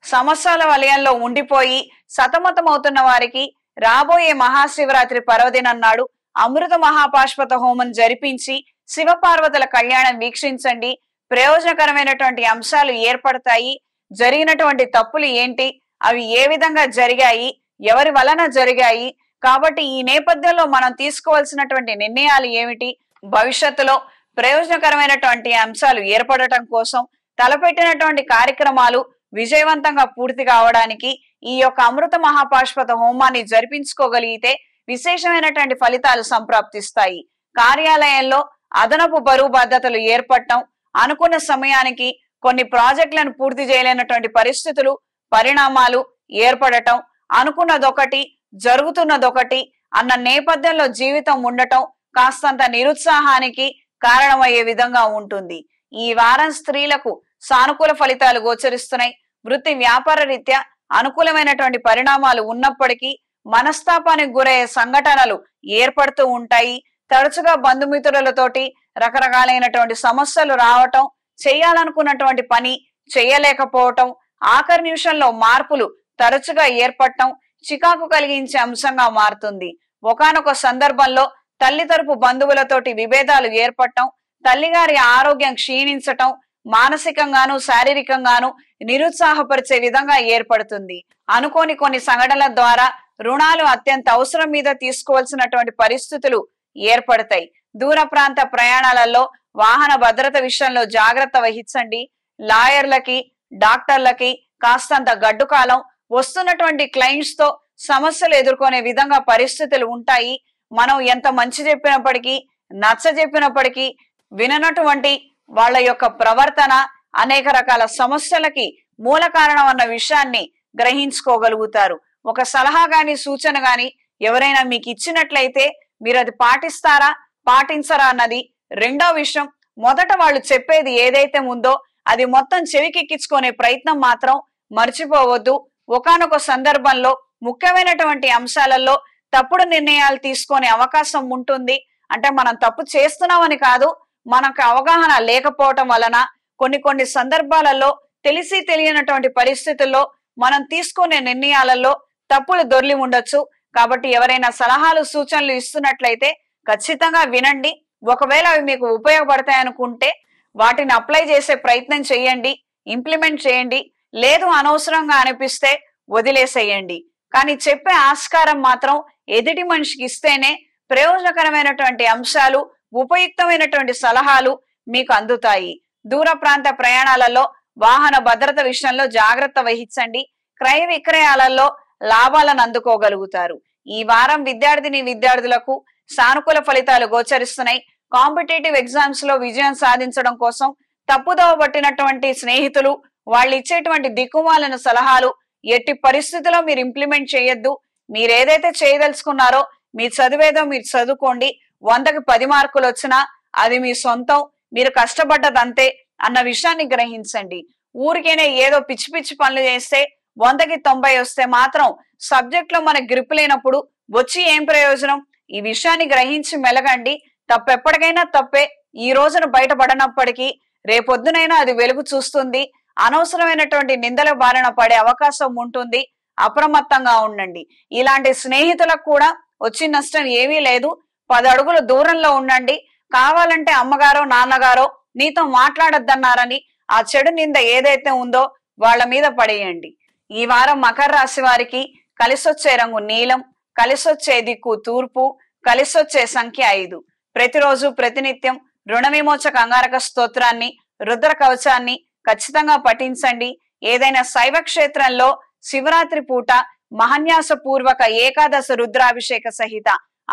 సమస్యల వలయంలో ఉండిపోయి సతమతం అవుతున్న వారికి రాబోయే మహాశివరాత్రి పర్వదినం నాడు అమృత మహాపాష్పత హోమం జరిపించి శివ పార్వతుల కళ్యాణం వీక్షించండి. ప్రయోజనకరమైనటువంటి అంశాలు ఏర్పడతాయి. జరిగినటువంటి తప్పులు ఏంటి, అవి ఏ విధంగా జరిగాయి, ఎవరి వలన జరిగాయి, కాబట్టి ఈ నేపథ్యంలో మనం తీసుకోవాల్సినటువంటి నిర్ణయాలు ఏమిటి, భవిష్యత్తులో ప్రయోజనకరమైనటువంటి అంశాలు ఏర్పడటం కోసం తలపెట్టినటువంటి కార్యక్రమాలు విజయవంతంగా పూర్తి కావడానికి ఈ యొక్క అమృత మహాపాష్పత హోమాన్ని జరిపించుకోగలిగితే విశేషమైనటువంటి ఫలితాలు సంప్రాప్తిస్తాయి. కార్యాలయంలో అదనపు బరువు బాధ్యతలు ఏర్పడటం, అనుకున్న సమయానికి కొన్ని ప్రాజెక్టులను పూర్తి చేయలేనటువంటి పరిస్థితులు పరిణామాలు ఏర్పడటం, అనుకున్నదొకటి జరుగుతున్నదొకటి అన్న నేపథ్యంలో జీవితం ఉండటం కాస్తంత నిరుత్సాహానికి కారణమయ్యే విధంగా ఉంటుంది. ఈ వారం స్త్రీలకు సానుకూల ఫలితాలు గోచరిస్తున్నాయి. వృత్తి వ్యాపార రీత్యా అనుకూలమైనటువంటి పరిణామాలు ఉన్నప్పటికీ మనస్తాపానికి గురయ్యే సంఘటనలు ఏర్పడుతూ ఉంటాయి. తరచుగా బంధుమిత్రులతోటి రకరకాలైనటువంటి సమస్యలు రావటం, చేయాలనుకున్నటువంటి పని చేయలేకపోవటం, ఆఖరి నిమిషంలో మార్పులు తరచుగా ఏర్పడటం చికాకు కలిగించే అంశంగా మారుతుంది. ఒకానొక సందర్భంలో తల్లి తరపు బంధువులతోటి విభేదాలు ఏర్పడటం, తల్లిగారి ఆరోగ్యం క్షీణించటం, మానసికంగాను శారీరకంగాను నిరుత్సాహపరిచే విధంగా ఏర్పడుతుంది. అనుకోని కొన్ని సంఘటనల ద్వారా రుణాలు అత్యంత అవసరం మీద తీసుకోవాల్సినటువంటి పరిస్థితులు ఏర్పడతాయి. దూర ప్రాంత ప్రయాణాలలో వాహన భద్రత విషయంలో జాగ్రత్త వహించండి. లాయర్లకి, డాక్టర్లకి కాస్తంత గడ్డు కాలం. వస్తున్నటువంటి క్లయింట్స్ తో సమస్యలు ఎదుర్కొనే విధంగా పరిస్థితులు ఉంటాయి. మనం ఎంత మంచి చెప్పినప్పటికీ, నచ్చ చెప్పినప్పటికీ విననటువంటి వాళ్ళ యొక్క ప్రవర్తన అనేక రకాల సమస్యలకి మూల కారణం అన్న విషయాన్ని గ్రహించుకోగలుగుతారు. ఒక సలహా గాని, సూచన గాని ఎవరైనా మీకు ఇచ్చినట్లయితే మీరు అది పాటిస్తారా, పాటించరా అన్నది రెండో విషయం. మొదట వాళ్ళు చెప్పేది ఏదైతే ఉందో అది మొత్తం చెవికెక్కించుకునే ప్రయత్నం మాత్రం మర్చిపోవద్దు. ఒకానొక సందర్భంలో ముఖ్యమైనటువంటి అంశాలలో తప్పుడు నిర్ణయాలు తీసుకునే అవకాశం ఉంటుంది. అంటే మనం తప్పు చేస్తున్నామని కాదు, మనకు అవగాహన లేకపోవటం వలన కొన్ని సందర్భాలలో తెలిసి తెలియనటువంటి పరిస్థితుల్లో మనం తీసుకునే నిర్ణయాలలో తప్పులు దొర్లి ఉండొచ్చు. కాబట్టి ఎవరైనా సలహాలు, సూచనలు ఇస్తున్నట్లయితే ఖచ్చితంగా వినండి. ఒకవేళ అవి మీకు ఉపయోగపడతాయి అనుకుంటే వాటిని అప్లై చేసే ప్రయత్నం చేయండి, ఇంప్లిమెంట్ చేయండి. లేదు అనవసరంగా అనిపిస్తే వదిలేసేయండి. కానీ చెప్పే ఆస్కారం మాత్రం ఎదుటి మనిషికి ఇస్తేనే ప్రయోజనకరమైనటువంటి అంశాలు, ఉపయుక్తమైనటువంటి సలహాలు మీకు అందుతాయి. దూర ప్రాంత ప్రయాణాలలో వాహన భద్రత విషయంలో జాగ్రత్త వహించండి. క్రయ విక్రయాలలో లాభాలను అందుకోగలుగుతారు. ఈ వారం విద్యార్థులకు సానుకూల ఫలితాలు గోచరిస్తున్నాయి. కాంపిటేటివ్ ఎగ్జామ్స్ లో విజయం సాధించడం కోసం తప్పుదోవ పట్టినటువంటి స్నేహితులు వాళ్ళు ఇచ్చేటువంటి దిక్కుమాలిన సలహాలు ఎట్టి పరిస్థితిలో మీరు ఇంప్లిమెంట్ చేయొద్దు. మీరు ఏదైతే చేయదలుచుకున్నారో మీ చదివేదో మీరు చదువుకోండి. 100కి 10 మార్కులు వచ్చినా అది మీ సొంతం, మీరు కష్టపడ్డదంతే అన్న విషయాన్ని గ్రహించండి. ఊరికేనే ఏదో పిచ్చి పిచ్చి పనులు చేస్తే 100కి 90 వస్తే మాత్రం సబ్జెక్ట్ లో మనకు గ్రిప్ లేనప్పుడు వచ్చి ఏం ప్రయోజనం? ఈ విషయాన్ని గ్రహించి మెలగండి. తప్పెప్పటికైనా తప్పే. ఈ రోజున బయటపడనప్పటికీ రేపొద్దునైనా అది వెలుగు చూస్తుంది. అనవసరమైనటువంటి నిందల బారిన పడే అవకాశం ఉంటుంది. అప్రమత్తంగా ఉండండి. ఇలాంటి స్నేహితులకు కూడా వచ్చి నష్టం ఏమీ లేదు. 10 అడుగుల దూరంలో ఉండండి. కావాలంటే అమ్మగారో నాన్నగారో నీతో మాట్లాడొద్దన్నారని ఆ చెడు నింద ఏదైతే ఉందో వాళ్ళ మీద పడేయండి. ఈ వారం మకర రాశి వారికి కలిసొచ్చే రంగు నీలం, కలిసొచ్చే దిక్కు తూర్పు, కలిసొచ్చే సంఖ్య 5. ప్రతిరోజు ప్రతినిత్యం రుణ విమోచక అంగారక స్తోత్రాన్ని, రుద్ర కవచాన్ని ఖచ్చితంగా పఠించండి. ఏదైనా శైవ క్షేత్రంలో శివరాత్రి పూట మహాన్యాస పూర్వక ఏకాదశ రుద్రాభిషేక సహిత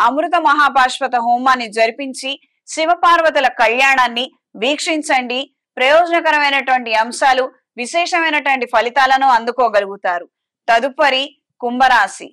అమృత మహాపాశ్వత హోమాన్ని జరిపించి శివపార్వతుల కళ్యాణాన్ని వీక్షించండి. ప్రయోజనకరమైనటువంటి అంశాలు, విశేషమైనటువంటి ఫలితాలను అందుకోగలుగుతారు. తదుపరి కుంభరాశి.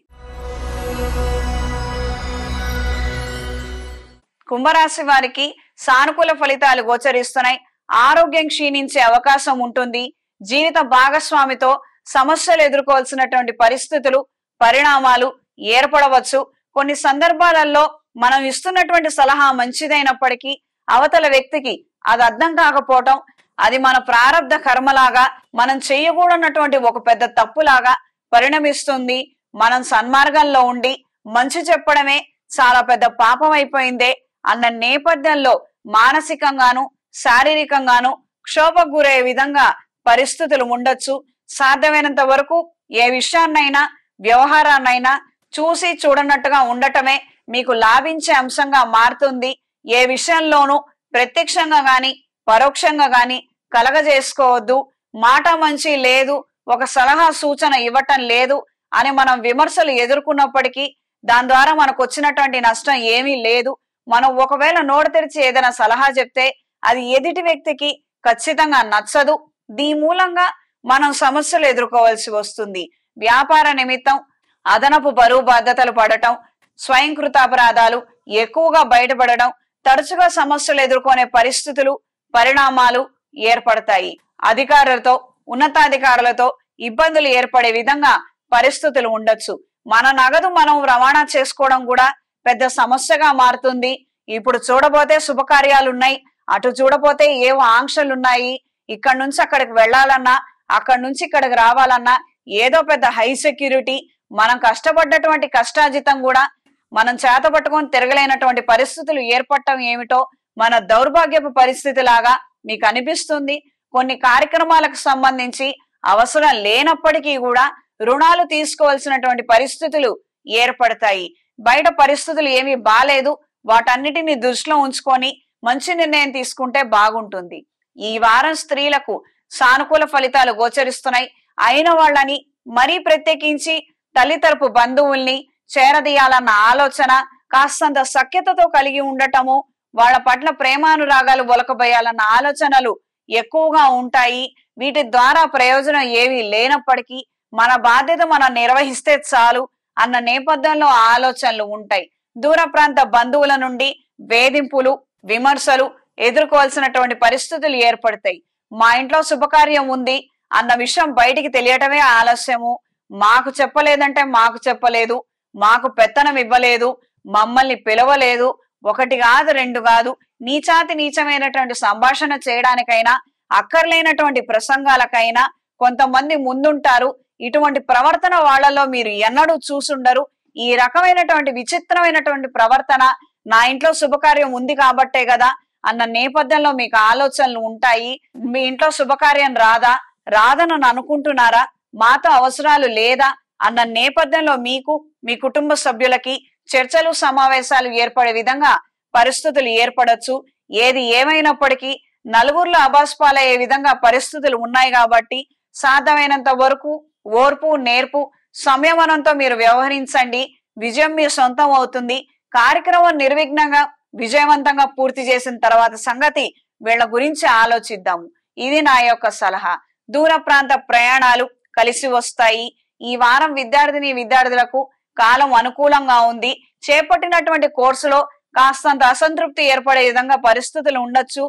కుంభరాశి వారికి సానుకూల ఫలితాలు గోచరిస్తున్నాయి. ఆరోగ్యం క్షీణించే అవకాశం ఉంటుంది. జీవిత భాగస్వామితో సమస్యలు ఎదుర్కోవాల్సినటువంటి పరిస్థితులు, పరిణామాలు ఏర్పడవచ్చు. కొన్ని సందర్భాలలో మనం ఇస్తున్నటువంటి సలహా మంచిదైనప్పటికీ అవతల వ్యక్తికి అది అర్థం కాకపోవటం, అది మన ప్రారంధ కర్మలాగా, మనం చేయకూడనటువంటి ఒక పెద్ద తప్పులాగా పరిణమిస్తుంది. మనం సన్మార్గంలో ఉండి మంచి చెప్పడమే చాలా పెద్ద పాపం అయిపోయిందే అన్న నేపథ్యంలో మానసికంగాను శారీరకంగాను క్షోభకు గురయ్యే విధంగా పరిస్థితులు ఉండొచ్చు. సాధ్యమైనంత వరకు ఏ విషయాన్నైనా వ్యవహారాన్నైనా చూసి చూడనట్టుగా ఉండటమే మీకు లాభించే అంశంగా మారుతుంది. ఏ విషయంలోనూ ప్రత్యక్షంగా గాని పరోక్షంగా గాని కలగజేసుకోవద్దు. మాట మంచి లేదు, ఒక సలహా సూచన ఇవ్వటం లేదు అని మనం విమర్శలు ఎదుర్కొన్నప్పటికీ దాని ద్వారా మనకు వచ్చినటువంటి నష్టం ఏమీ లేదు. మనం ఒకవేళ నోరు తెరిచి ఏదైనా సలహా చెప్తే అది ఎదుటి వ్యక్తికి ఖచ్చితంగా నచ్చదు. దీని మూలంగా మనం సమస్యలు ఎదుర్కోవాల్సి వస్తుంది. వ్యాపార నిమిత్తం అదనపు బరువు బాధ్యతలు పడటం, స్వయంకృతాపరాధాలు ఎక్కువగా బయటపడడం, తరచుగా సమస్యలు ఎదుర్కొనే పరిస్థితులు, పరిణామాలు ఏర్పడతాయి. అధికారులతో, ఉన్నతాధికారులతో ఇబ్బందులు ఏర్పడే విధంగా పరిస్థితులు ఉండొచ్చు. మన నగదు మనం రవాణా చేసుకోవడం కూడా పెద్ద సమస్యగా మారుతుంది. ఇప్పుడు చూడబోతే శుభకార్యాలున్నాయి, అటు చూడపోతే ఏవో ఆంక్షలున్నాయి. ఇక్కడ నుంచి అక్కడికి వెళ్లాలన్నా, అక్కడి నుంచి ఇక్కడికి రావాలన్నా ఏదో పెద్ద హై సెక్యూరిటీ. మనం కష్టపడ్డటువంటి కష్టాజితం కూడా మనం చేత పట్టుకొని తిరగలేనటువంటి పరిస్థితులు ఏర్పడటం ఏమిటో మన దౌర్భాగ్యపు పరిస్థితి లాగా మీకు అనిపిస్తుంది. కొన్ని కార్యక్రమాలకు సంబంధించి అవసరం లేనప్పటికీ కూడా రుణాలు తీసుకోవాల్సినటువంటి పరిస్థితులు ఏర్పడతాయి. బయట పరిస్థితులు ఏమీ బాలేదు, వాటన్నిటిని దృష్టిలో ఉంచుకొని మంచి నిర్ణయం తీసుకుంటే బాగుంటుంది. ఈ వారం స్త్రీలకు సానుకూల ఫలితాలు గోచరిస్తున్నాయి. అయిన వాళ్ళని మరీ ప్రత్యేకించి తల్లి తరపు బంధువుల్ని చేరదీయాలన్న ఆలోచన, కాస్తంత సఖ్యతతో కలిగి ఉండటము, వాళ్ళ పట్ల ప్రేమానురాగాలు ఒలకబోయాలన్న ఆలోచనలు ఎక్కువగా ఉంటాయి. వీటి ద్వారా ప్రయోజనం ఏమీ లేనప్పటికీ మన బాధ్యత మనం నిర్వహిస్తే చాలు అన్న నేపథ్యంలో ఆలోచనలు ఉంటాయి. దూర ప్రాంత బంధువుల నుండి వేధింపులు, విమర్శలు ఎదుర్కోవాల్సినటువంటి పరిస్థితులు ఏర్పడతాయి. మా ఇంట్లో శుభకార్యం ఉంది అన్న విషయం బయటికి తెలియటమే ఆలస్యము. మాకు చెప్పలేదంటే మాకు చెప్పలేదు, మాకు పెత్తనం ఇవ్వలేదు, మమ్మల్ని పిలవలేదు, ఒకటి కాదు రెండు కాదు, నీచాతి నీచమైనటువంటి సంభాషణ చేయడానికైనా, అక్కర్లేనటువంటి ప్రసంగాలకైనా కొంతమంది ముందుంటారు. ఇటువంటి ప్రవర్తన వాళ్ళలో మీరు ఎన్నడూ చూసుండరు. ఈ రకమైనటువంటి విచిత్రమైనటువంటి ప్రవర్తన నా ఇంట్లో శుభకార్యం ఉంది కాబట్టే కదా అన్న నేపథ్యంలో మీకు ఆలోచనలు ఉంటాయి. మీ ఇంట్లో శుభకార్యం రాదని అనుకుంటున్నారా, మాతో అవసరాలు లేదా అన్న నేపథ్యంలో మీకు, మీ కుటుంబ సభ్యులకి చర్చలు, సమావేశాలు ఏర్పడే విధంగా పరిస్థితులు ఏర్పడచ్చు. ఏది ఏమైనప్పటికీ నలుగురిలో అబాస్పాలయ్యే విధంగా పరిస్థితులు ఉన్నాయి కాబట్టి సాధ్యమైనంత వరకు ఓర్పు, నేర్పు, సంయమనంతో మీరు వ్యవహరించండి. విజయం మీ సొంతం అవుతుంది. కార్యక్రమం నిర్విఘ్నంగా విజయవంతంగా పూర్తి చేసిన తర్వాత సంగతి వీళ్ళ గురించి ఆలోచిద్దాము. ఇది నా యొక్క సలహా. దూర ప్రాంత ప్రయాణాలు కలిసి వస్తాయి. ఈ వారం విద్యార్థులకు కాలం అనుకూలంగా ఉంది. చేపట్టినటువంటి కోర్సులో కాస్తంత అసంతృప్తి ఏర్పడే విధంగా పరిస్థితులు ఉండొచ్చు.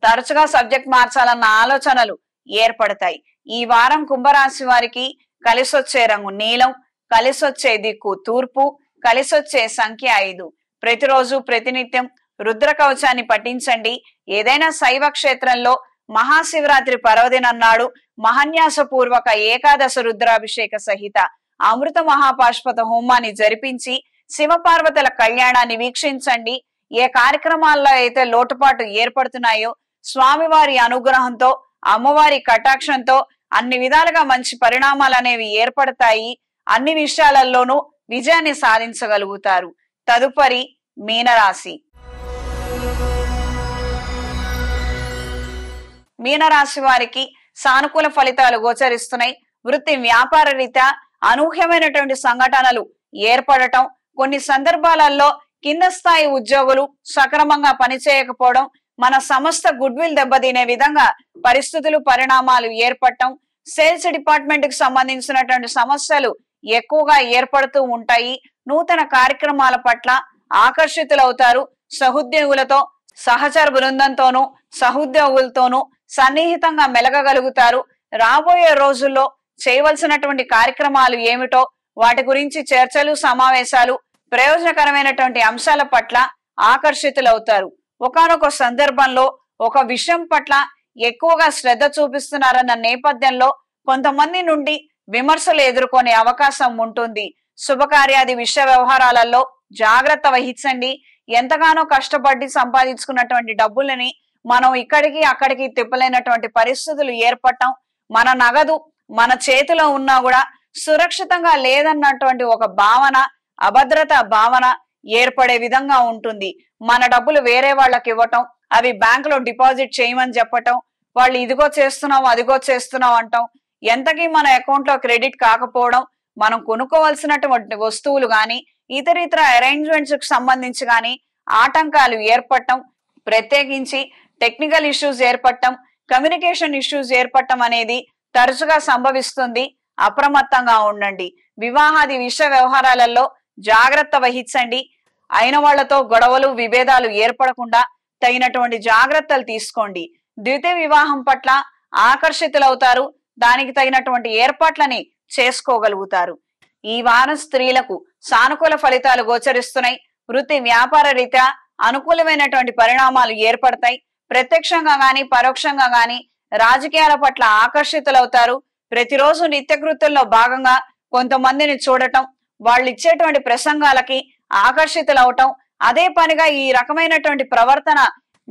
తరచుగా సబ్జెక్ట్ మార్చాలన్న ఆలోచనలు ఏర్పడతాయి. ఈ వారం కుంభరాశి వారికి కలిసొచ్చే రంగు నీలం, కలిసొచ్చే దిక్కు తూర్పు, కలిసొచ్చే సంఖ్య 5. ప్రతిరోజు ప్రతినిత్యం రుద్ర కవచాన్ని పఠించండి. ఏదైనా శైవ క్షేత్రంలో మహాశివరాత్రి పర్వదినం నాడు మహాన్యాసపూర్వక ఏకాదశ రుద్రాభిషేక సహిత అమృత మహాపాష్పత హోమాన్ని జరిపించి శివపార్వతుల కళ్యాణాన్ని వీక్షించండి. ఏ కార్యక్రమాల్లో అయితే లోటుపాటు ఏర్పడుతున్నాయో స్వామివారి అనుగ్రహంతో, అమ్మవారి కటాక్షంతో అన్ని విధాలుగా మంచి పరిణామాలు అనేవి ఏర్పడతాయి. అన్ని విషయాలలోనూ విజయాన్ని సాధించగలుగుతారు. తదుపరి మీనరాశి. మీనరాశి వారికి సానుకూల ఫలితాలు గోచరిస్తున్నాయి. వృత్తి, వ్యాపార రీత్యా అనూహ్యమైనటువంటి సంఘటనలు ఏర్పడటం, కొన్ని సందర్భాలలో కింద స్థాయి ఉద్యోగులు సక్రమంగా పనిచేయకపోవడం, మన సంస్థ గుడ్ విల్ దెబ్బతినే విధంగా పరిస్థితులు, పరిణామాలు ఏర్పడటం, సేల్స్ డిపార్ట్మెంట్ కి సంబంధించినటువంటి సమస్యలు ఎక్కువగా ఏర్పడుతూ ఉంటాయి. నూతన కార్యక్రమాల పట్ల ఆకర్షితులవుతారు. సహోద్యోగులతో, సహచర బృందంతోనూ, సహోద్యోగులతోనూ సన్నిహితంగా మెలగగలుగుతారు. రాబోయే రోజుల్లో చేయవలసినటువంటి కార్యక్రమాలు ఏమిటో వాటి గురించి చర్చలు, సమావేశాలు, ప్రయోజనకరమైనటువంటి అంశాల పట్ల ఆకర్షితులవుతారు. ఒకానొక సందర్భంలో ఒక విషయం పట్ల ఎక్కువగా శ్రద్ధ చూపిస్తున్నారన్న నేపథ్యంలో కొంతమంది నుండి విమర్శలు ఎదుర్కొనే అవకాశం ఉంటుంది. శుభకార్యాది విషయ వ్యవహారాలలో జాగ్రత్త వహించండి. ఎంతగానో కష్టపడి సంపాదించుకున్నటువంటి డబ్బులని మనం ఇక్కడికి అక్కడికి తిప్పలేనటువంటి పరిస్థితులు ఏర్పడటం, మన నగదు మన చేతిలో ఉన్నా కూడా సురక్షితంగా లేదన్నటువంటి ఒక భావన, అభద్రత భావన ఏర్పడే విధంగా ఉంటుంది. మన డబ్బులు వేరే వాళ్ళకి ఇవ్వటం, అవి బ్యాంకులో డిపాజిట్ చేయమని చెప్పటం, వాళ్ళు ఇదిగో చేస్తున్నాం అదిగో చేస్తున్నాం అంటాం, ఎంతకీ మన అకౌంట్ లో క్రెడిట్ కాకపోవడం, మనం కొనుక్కోవాల్సినటువంటి వస్తువులు గాని ఇతర అరేంజ్మెంట్స్ కి సంబంధించి గాని ఆటంకాలు ఏర్పడటం, ప్రత్యేకించి టెక్నికల్ ఇష్యూస్ ఏర్పడటం, కమ్యూనికేషన్ ఇష్యూస్ ఏర్పడటం అనేది తరచుగా సంభవిస్తుంది. అప్రమత్తంగా ఉండండి. వివాహాది విషయ వ్యవహారాలలో జాగ్రత్త వహించండి. అయిన వాళ్లతో గొడవలు, విభేదాలు ఏర్పడకుండా తగినటువంటి జాగ్రత్తలు తీసుకోండి. ద్వితీయ వివాహం పట్ల ఆకర్షితులవుతారు. దానికి తగినటువంటి ఏర్పాట్లని చేసుకోగలుగుతారు. ఈ వారం స్త్రీలకు సానుకూల ఫలితాలు గోచరిస్తున్నాయి. వృత్తి, వ్యాపార రీత్యా అనుకూలమైనటువంటి పరిణామాలు ఏర్పడతాయి. ప్రత్యక్షంగా గాని పరోక్షంగా గాని రాజకీయాల పట్ల ఆకర్షితులవుతారు. ప్రతిరోజు నిత్యకృత్యంలో భాగంగా కొంతమందిని చూడటం, వాళ్ళు ఇచ్చేటువంటి ప్రసంగాలకి ఆకర్షితులవటం, అదే పనిగా ఈ రకమైనటువంటి ప్రవర్తన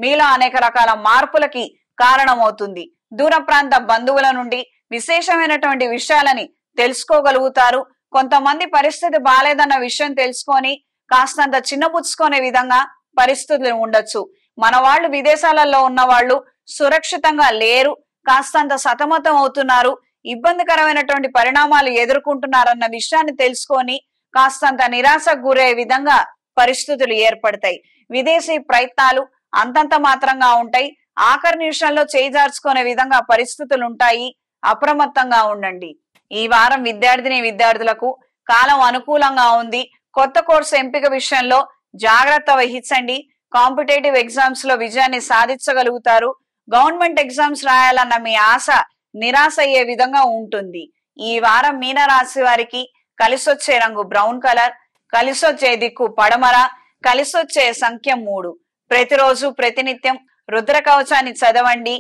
మీలో అనేక రకాల మార్పులకి కారణమవుతుంది. దూర ప్రాంత బంధువుల నుండి విశేషమైనటువంటి విషయాలని తెలుసుకోగలుగుతారు. కొంతమంది పరిస్థితి బాలేదన్న విషయం తెలుసుకొని కాస్తంత చిన్నపుచ్చుకునే విధంగా పరిస్థితులు ఉండొచ్చు. మన వాళ్ళు విదేశాలలో ఉన్న వాళ్ళు సురక్షితంగా లేరు, కాస్తంత సతమతం అవుతున్నారు, ఇబ్బందికరమైనటువంటి పరిణామాలు ఎదుర్కొంటున్నారన్న విషయాన్ని తెలుసుకొని కాస్తంత నిరాశకు గురయ్యే విధంగా పరిస్థితులు ఏర్పడతాయి. విదేశీ ప్రయత్నాలు అంతంత మాత్రంగా ఉంటాయి. ఆఖరి నిమిషంలో చేజార్చుకునే విధంగా పరిస్థితులు ఉంటాయి. అప్రమత్తంగా ఉండండి. ఈ వారం విద్యార్థులకు కాలం అనుకూలంగా ఉంది. కొత్త కోర్సు ఎంపిక విషయంలో జాగ్రత్త వహించండి. కాంపిటేటివ్ ఎగ్జామ్స్ లో విజయాన్ని సాధించగలుగుతారు. గవర్నమెంట్ ఎగ్జామ్స్ రాయాలన్న మీ ఆశ నిరాశ అయ్యే విధంగా ఉంటుంది. ఈ వారం మీనరాశి వారికి కలిసొచ్చే రంగు బ్రౌన్ కలర్, కలిసొచ్చే దిక్కు పడమర, కలిసొచ్చే సంఖ్య 3. ప్రతిరోజు ప్రతినిత్యం రుద్ర కవచాన్ని చదవండి.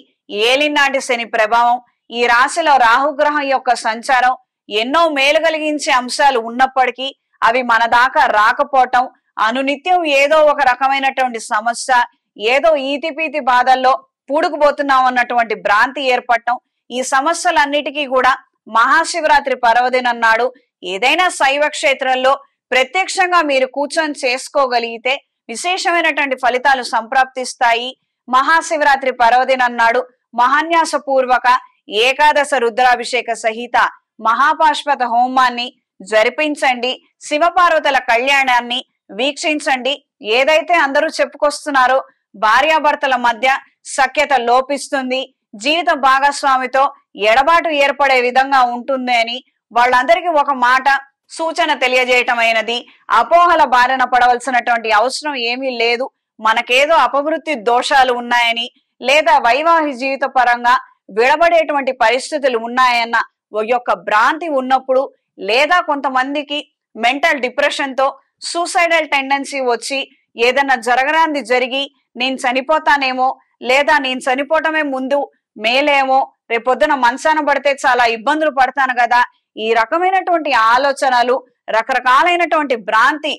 ఏలినాటి శని ప్రభావం, ఈ రాశిలో రాహుగ్రహం యొక్క సంచారం ఎన్నో మేలు కలిగించే అంశాలు ఉన్నప్పటికీ అవి మన దాకా రాకపోవటం, అనునిత్యం ఏదో ఒక రకమైనటువంటి సమస్య, ఏదో ఈతిపీతి బాధల్లో పూడుకుపోతున్నాం అన్నటువంటి భ్రాంతి ఏర్పడటం, ఈ సమస్యలన్నిటికీ కూడా మహాశివరాత్రి పర్వదినం నాడు ఏదైనా శైవ క్షేత్రంలో ప్రత్యక్షంగా మీరు కూర్చొని చేసుకోగలిగితే విశేషమైనటువంటి ఫలితాలు సంప్రాప్తిస్తాయి. మహాశివరాత్రి పర్వదినం నాడు మహాన్యాస పూర్వక ఏకాదశ రుద్రాభిషేక సహిత మహాపాశ్వత హోమాన్ని జరిపించండి. శివపార్వతుల కళ్యాణాన్ని వీక్షించండి. ఏదైతే అందరూ చెప్పుకొస్తున్నారో భార్యాభర్తల మధ్య సఖ్యత లోపిస్తుంది, జీవిత భాగస్వామితో ఎడబాటు ఏర్పడే విధంగా ఉంటుంది అని వాళ్ళందరికీ ఒక మాట సూచన తెలియజేయటమైనది. అపోహల బారిన పడవలసినటువంటి అవసరం ఏమీ లేదు. మనకేదో అపవృత్తి దోషాలు ఉన్నాయని లేదా వైవాహిక జీవిత పరంగా విడబడేటువంటి పరిస్థితులు ఉన్నాయన్న యొక్క భ్రాంతి ఉన్నప్పుడు, లేదా కొంతమందికి మెంటల్ డిప్రెషన్ తో సూసైడల్ టెండెన్సీ వచ్చి ఏదన్నా జరగరాంది జరిగి నేను చనిపోతానేమో, లేదా నేను చనిపోవటమే ముందు మేలేమో, రేపొద్దున మనసాన పడితే చాలా ఇబ్బందులు పడతాను కదా, ఈ రకమైనటువంటి ఆలోచనలు, రకరకాలైనటువంటి భ్రాంతి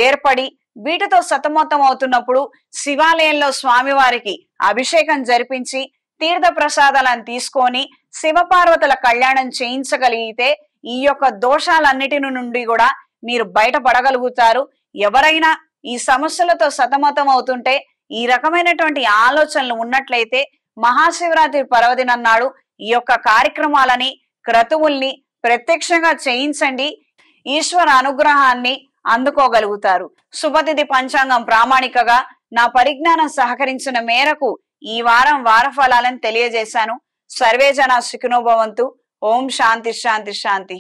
ఏర్పడి వీటితో సతమతం అవుతున్నప్పుడు శివాలయంలో స్వామివారికి అభిషేకం జరిపించి తీర్థ ప్రసాదాలను తీసుకొని శివపార్వతుల కళ్యాణం చేయించగలిగితే ఈ యొక్క దోషాలన్నిటి నుండి కూడా మీరు బయటపడగలుగుతారు. ఎవరైనా ఈ సమస్యలతో సతమతం అవుతుంటే, ఈ రకమైనటువంటి ఆలోచనలు ఉన్నట్లయితే మహాశివరాత్రి పర్వదినం నాడు ఈ యొక్క కార్యక్రమాలని, క్రతువుల్ని ప్రత్యక్షంగా చేయించండి. ఈశ్వర అనుగ్రహాన్ని అందుకోగలుగుతారు. శుభతిథి పంచాంగం ప్రామాణికగా నా పరిజ్ఞానం సహకరించిన మేరకు ఈ వారం వారఫలాలను తెలియజేశాను. సర్వే జన సుఖినో భవంతు. ఓం శాంతి శాంతి శాంతి.